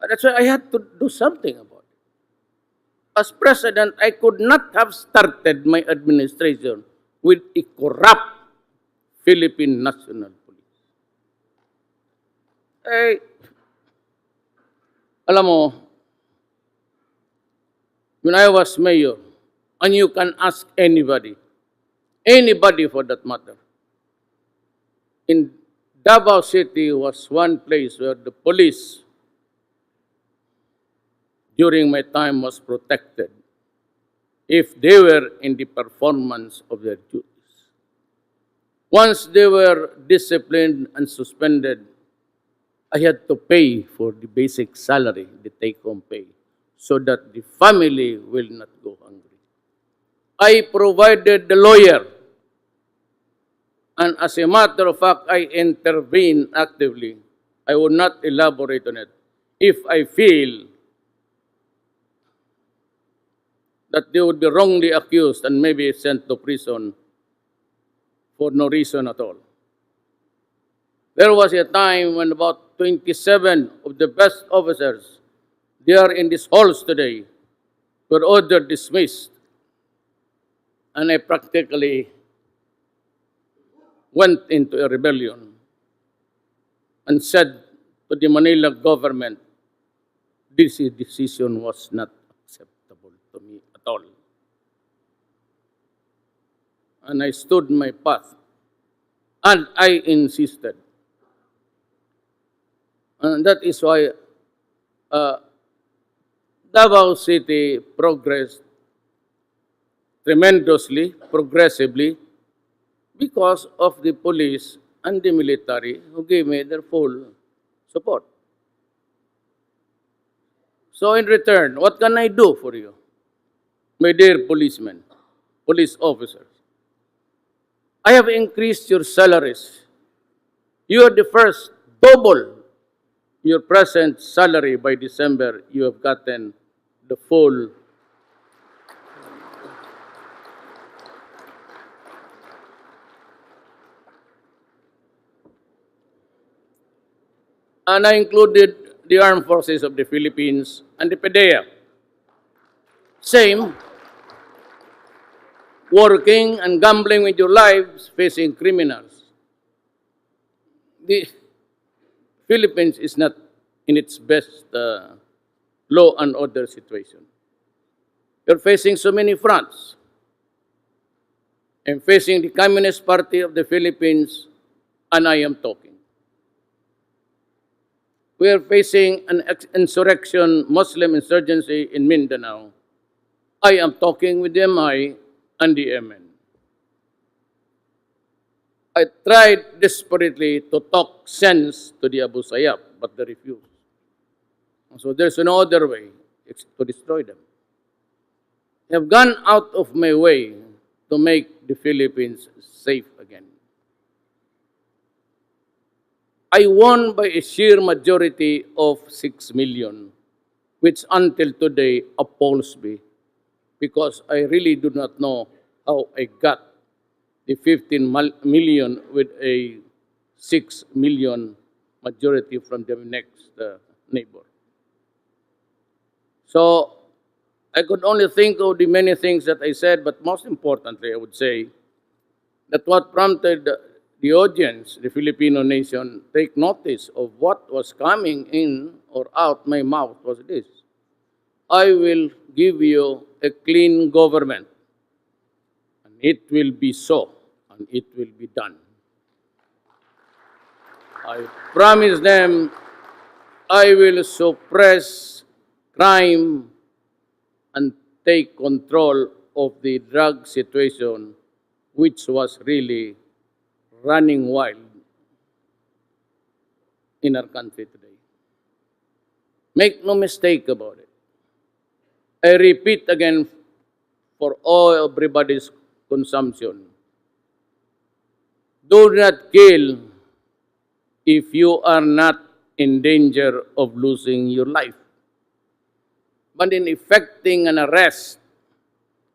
that's why I had to do something about it. As president, I could not have started my administration with a corrupt Philippine National Police. Alam mo, when I was mayor, and you can ask anybody for that matter, in Davao City was one place where the police during my time was protected if they were in the performance of their duties. Once they were disciplined and suspended, I had to pay for the basic salary, the take-home pay, so that the family will not go hungry. I provided the lawyer, and as a matter of fact, I intervened actively. I will not elaborate on it. If I feel that they would be wrongly accused and maybe sent to prison for no reason at all. There was a time when about 27 of the best officers there in these halls today were ordered dismissed. And I practically went into a rebellion and said to the Manila government, this decision was not acceptable to me at all. And I stood my path. And I insisted. And that is why Davao City progressed tremendously, progressively, because of the police and the military who gave me their full support. So in return, what can I do for you, my dear policemen, police officers? I have increased your salaries. You are the first double your present salary by December. You have gotten the full and I included the Armed Forces of the Philippines and the PDEA. Same, working and gambling with your lives, facing criminals. The Philippines is not in its best law and order situation. You're facing so many fronts. I'm facing the Communist Party of the Philippines, and I am talking. We are facing an insurrection, Muslim insurgency in Mindanao. I am talking with the MI and the MN. I tried desperately to talk sense to the Abu Sayyaf, but they refused. So there's no other way to destroy them. I have gone out of my way to make the Philippines safe again. I won by a sheer majority of 6 million, which until today appalls me, because I really do not know how I got the 15 million with a 6 million majority from the next neighbor. So I could only think of the many things that I said, but most importantly, I would say that what prompted the audience, the Filipino nation, take notice of what was coming in or out my mouth was this: I will give you a clean government, and it will be so, and it will be done. I promise them I will suppress crime and take control of the drug situation, which was really running wild in our country today. Make no mistake about it. I repeat again for all everybody's consumption. Do not kill if you are not in danger of losing your life. But in effecting an arrest,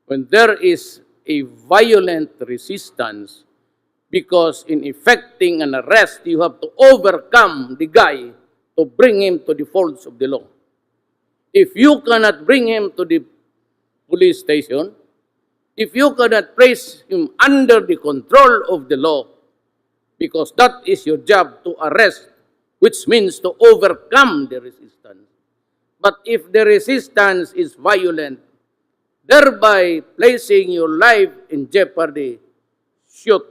when there is a violent resistance, because in effecting an arrest, you have to overcome the guy to bring him to the folds of the law. If you cannot bring him to the police station, if you cannot place him under the control of the law, because that is your job, to arrest, which means to overcome the resistance. But if the resistance is violent, thereby placing your life in jeopardy, shoot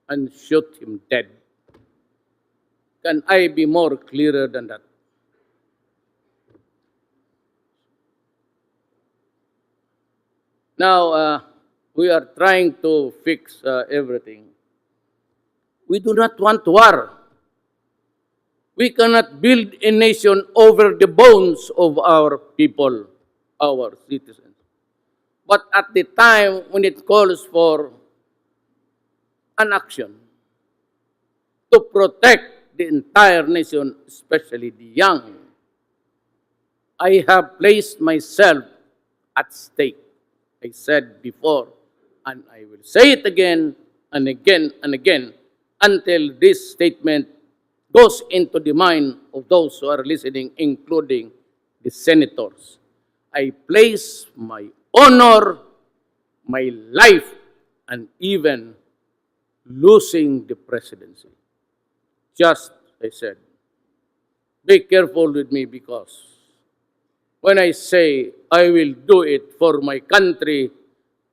and shoot him dead. Can I be more clearer than that? Now, we are trying to fix everything. We do not want war. We cannot build a nation over the bones of our people, our citizens. But at the time when it calls for an action to protect the entire nation, especially the young, I have placed myself at stake. I said before, and I will say it again and again and again, until this statement goes into the mind of those who are listening, including the senators. I place my honor, my life, and even losing the presidency. Just, I said, be careful with me, because when I say I will do it for my country,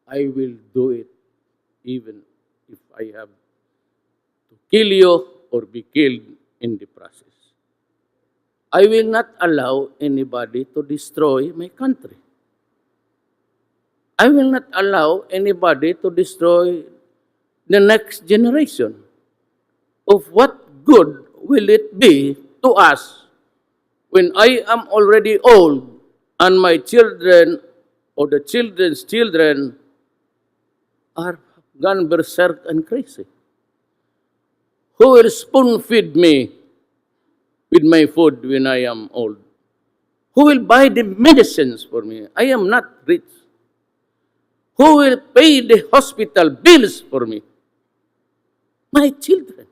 I will do it even if I have to kill you or be killed in the process. I will not allow anybody to destroy my country. I will not allow anybody to destroy the next generation. Of what good will it be to us when I am already old and my children or the children's children are gone berserk and crazy? Who will spoon feed me with my food when I am old? Who will buy the medicines for me? I am not rich. Who will pay the hospital bills for me? My children.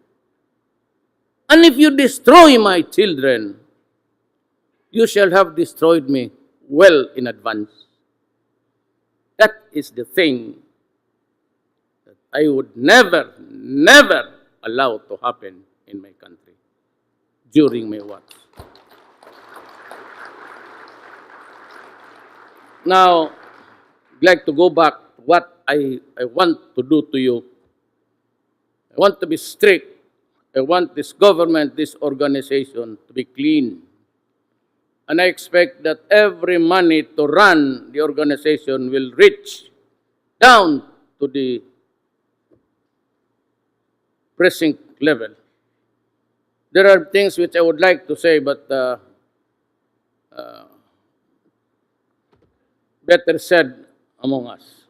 And if you destroy my children, you shall have destroyed me well in advance. That is the thing that I would never, never allow to happen in my country during my watch. Now, I'd like to go back to what I want to do to you. I want to be strict. I want this government, this organization to be clean. And I expect that every money to run the organization will reach down to the precinct level. There are things which I would like to say, but better said among us.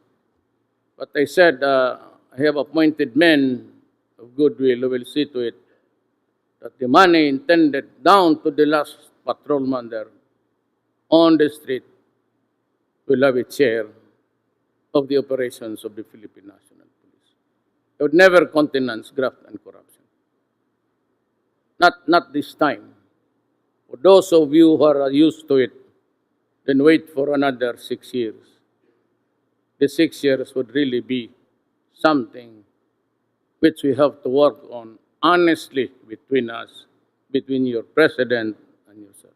But I said, I have appointed men of goodwill who will see to it that the money intended down to the last patrolman there on the street will have a share of the operations of the Philippine National Police. I would never countenance graft and corruption. Not this time. For those of you who are used to it, then wait for another 6 years. The 6 years would really be something which we have to work on honestly between us, between your president and yourself.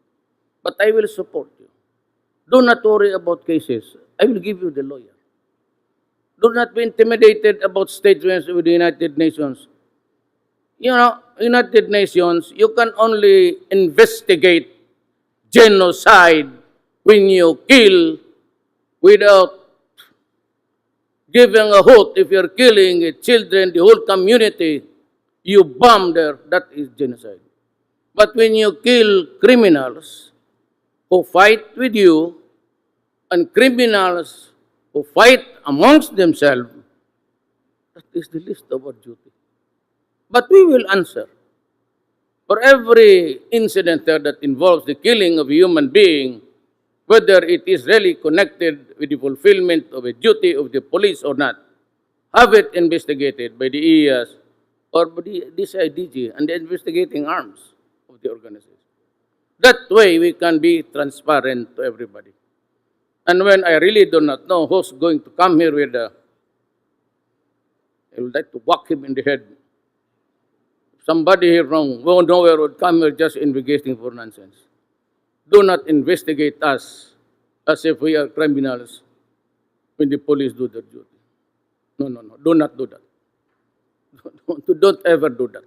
But I will support you. Do not worry about cases. I will give you the lawyer. Do not be intimidated about statements with the United Nations. You know, United Nations, you can only investigate genocide when you kill without giving a hoot. If you're killing children, the whole community, you bomb there, that is genocide. But when you kill criminals who fight with you and criminals who fight amongst themselves, that is the least of our duty. But we will answer. For every incident there that involves the killing of a human being, whether it is really connected with the fulfillment of a duty of the police or not, have it investigated by the EAS or by the DCIDG and the investigating arms of the organization. That way we can be transparent to everybody. And when I really do not know who's going to come here with I would like to whack him in the head. Somebody here from nowhere would come here just investigating for nonsense. Do not investigate us as if we are criminals when the police do their duty. No. Do not do that. Don't ever do that.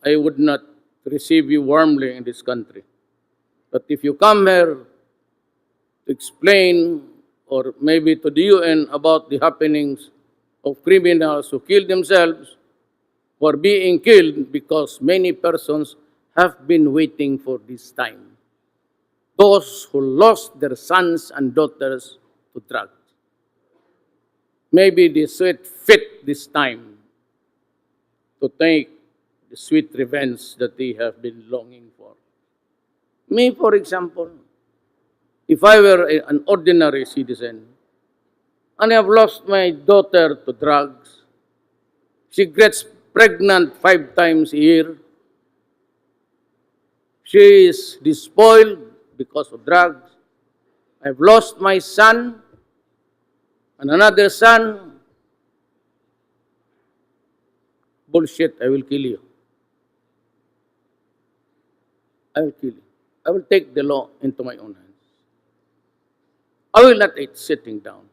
I would not receive you warmly in this country. But if you come here to explain or maybe to the UN about the happenings of criminals who kill themselves or being killed because many persons have been waiting for this time. Those who lost their sons and daughters to drugs. Maybe they sweat fit this time to take the sweet revenge that they have been longing for. Me, for example, if I were an ordinary citizen and I have lost my daughter to drugs, she gets pregnant 5 times a year. She is despoiled because of drugs. I've lost my son and another son. Bullshit, I will kill you. I will kill you. I will take the law into my own hands. I will not eat sitting down.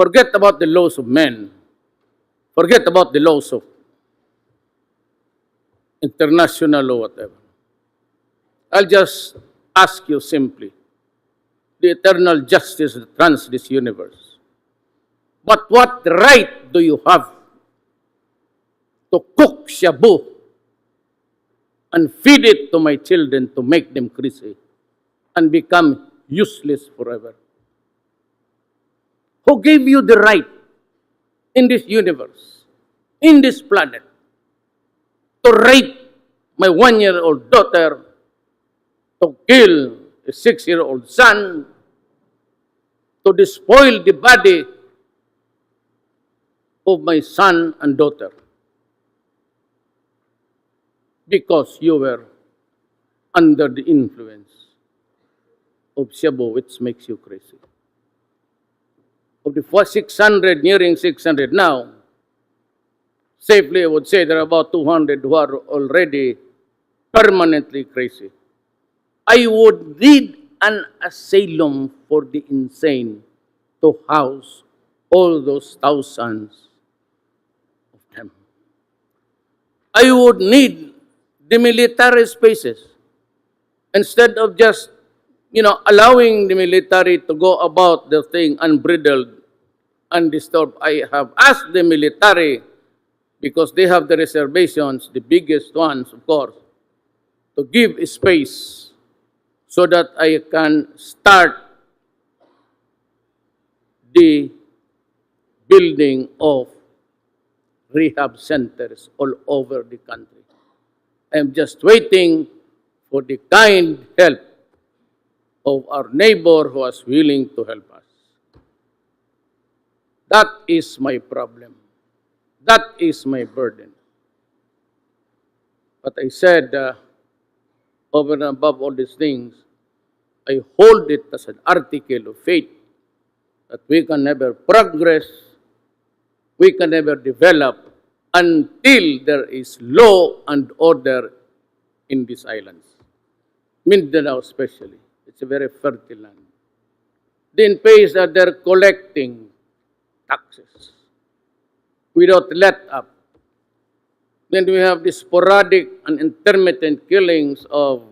Forget about the laws of men. Forget about the laws of international law, whatever. I'll just ask you simply, the eternal justice that runs this universe. But what right do you have to cook shabu and feed it to my children to make them crazy and become useless forever? Who gave you the right in this universe, in this planet, to rape my 1-year-old daughter, to kill a 6-year-old son, to despoil the body of my son and daughter? Because you were under the influence of shabu, which makes you crazy. Of the 600, nearing 600 now, safely I would say there are about 200 who are already permanently crazy. I would need an asylum for the insane to house all those thousands of them. I would need the military spaces instead of just, allowing the military to go about the thing unbridled, undisturbed. I have asked the military, because they have the reservations, the biggest ones, of course, to give space so that I can start the building of rehab centers all over the country. I am just waiting for the kind help of our neighbor who is willing to help us. That is my problem. That is my burden. But I said, over and above all these things, I hold it as an article of faith that we can never progress, we can never develop until there is law and order in these islands. Mindanao especially. It's a very fertile land. Then pays that they're collecting taxes without let up. Then we have the sporadic and intermittent killings of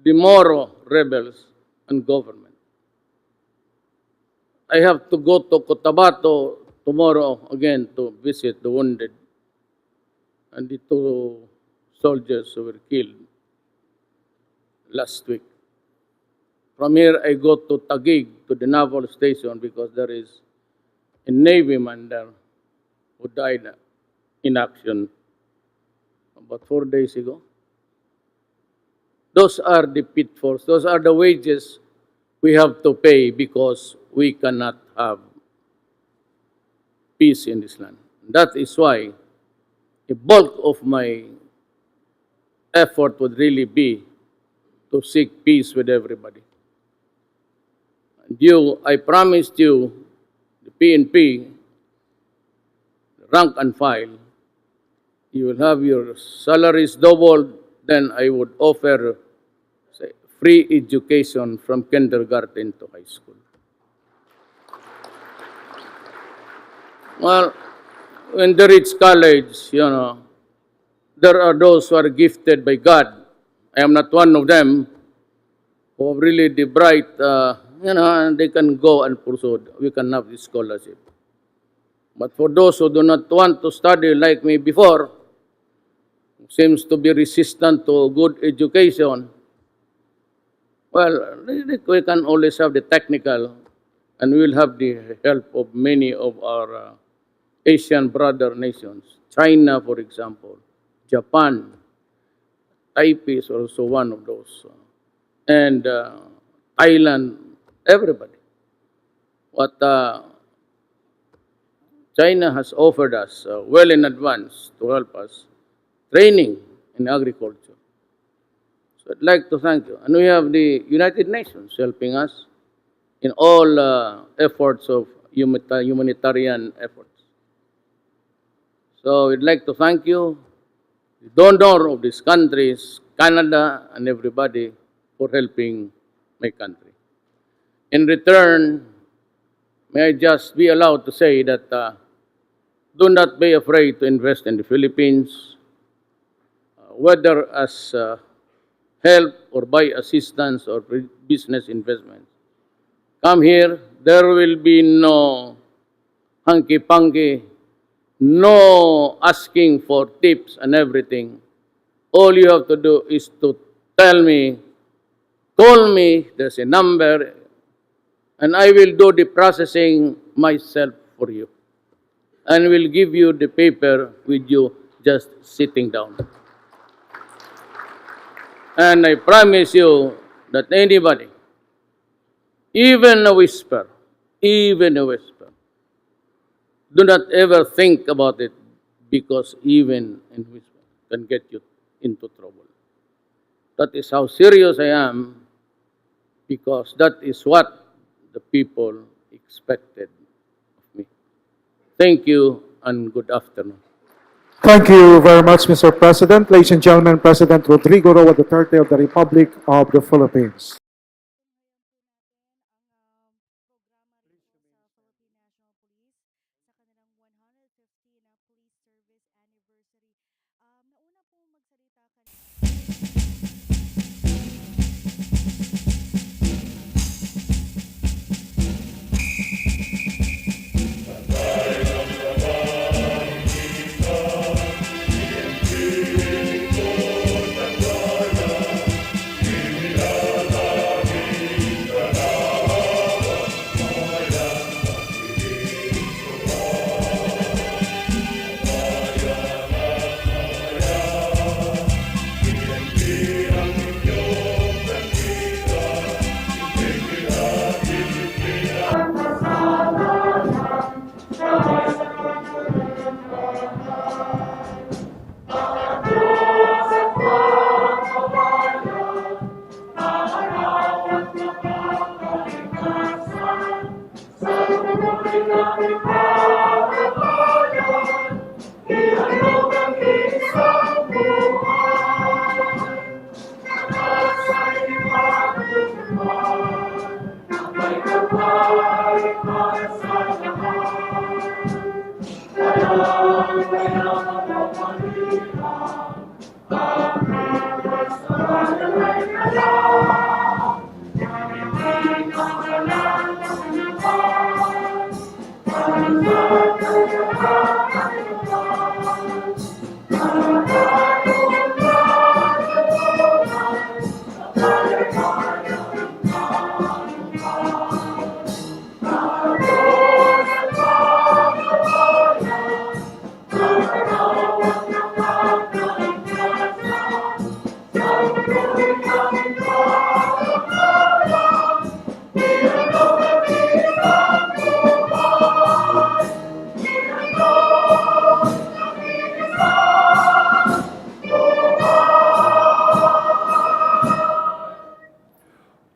the Moro rebels and government. I have to go to Cotabato tomorrow again to visit the wounded and the 2 soldiers who were killed last week. From here, I go to Taguig, to the naval station, because there is a Navy man there who died in action about 4 days ago. Those are the pitfalls. Those are the wages we have to pay because we cannot have peace in this land. That is why the bulk of my effort would really be to seek peace with everybody. And I promised you, the PNP, rank and file, you will have your salaries doubled, then I would offer, say, free education from kindergarten to high school. Well, when they reach college, there are those who are gifted by God. I am not one of them, who are really the bright, and they can go and pursue. We can have this scholarship. But for those who do not want to study like me before, seems to be resistant to good education, well, we can always have the technical, and we will have the help of many of our Asian brother nations. China, for example, Japan, Taipei is also one of those, and Thailand, everybody. But China has offered us well in advance to help us training in agriculture. So I'd like to thank you. And we have the United Nations helping us in all efforts of humanitarian efforts. So we'd like to thank you, the donor of these countries, Canada, and everybody for helping my country. In return, may I just be allowed to say that do not be afraid to invest in the Philippines, whether as help or by assistance or business investment. Come here, there will be no hanky-panky, no asking for tips and everything. All you have to do is to tell me, call me, there's a number, and I will do the processing myself for you. And will give you the paper with you just sitting down. And I promise you that anybody, even a whisper, do not ever think about it, because even a whisper can get you into trouble. That is how serious I am, because that is what the people expected of me. Thank you and good afternoon. Thank you very much, Mr. President. Ladies and gentlemen, President Rodrigo Roa Duterte of the Republic of the Philippines.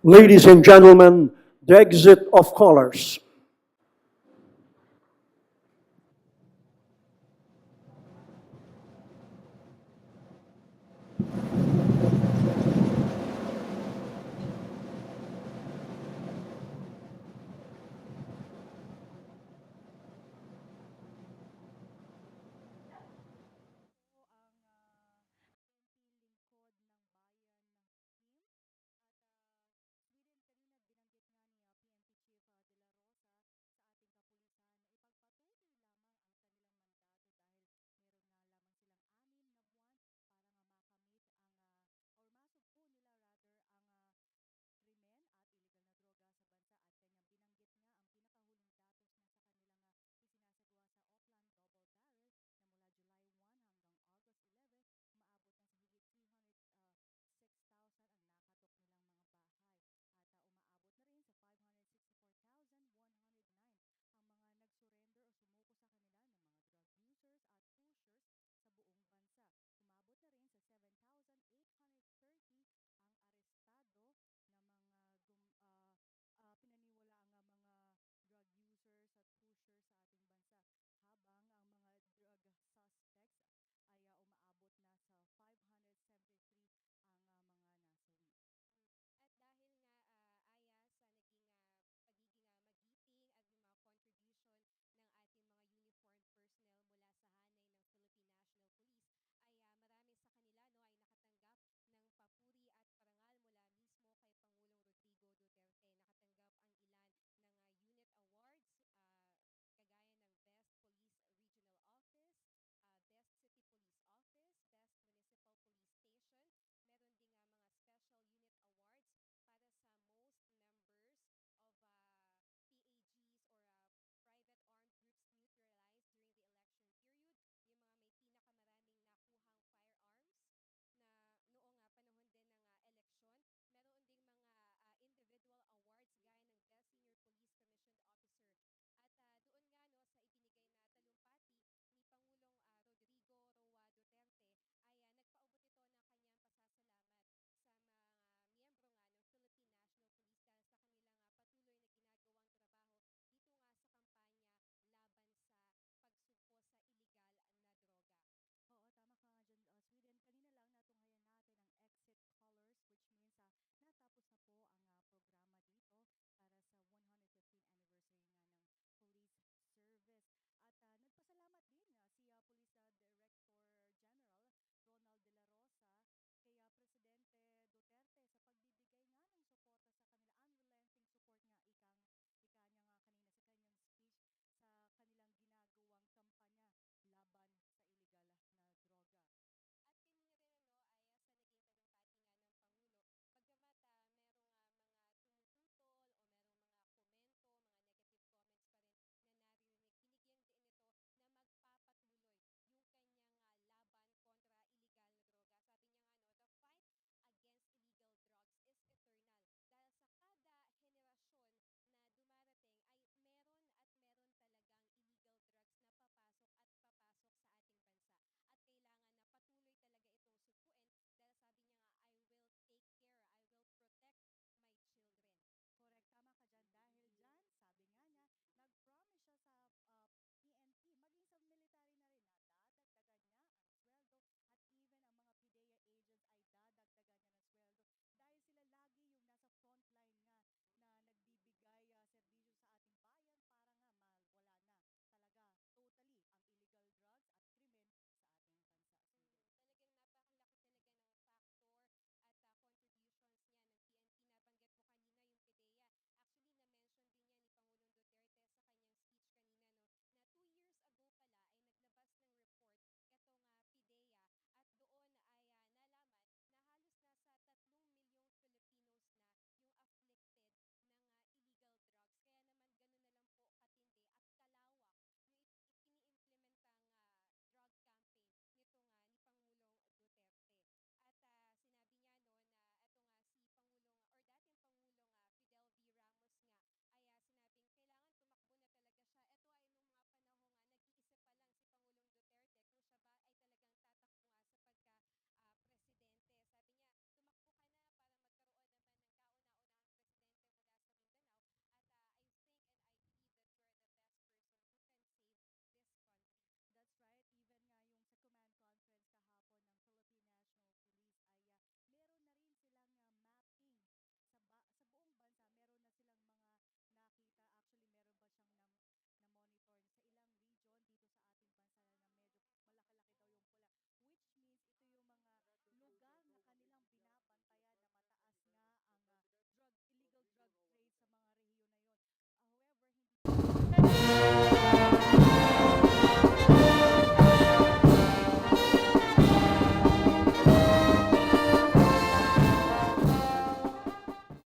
Ladies and gentlemen, the exit of callers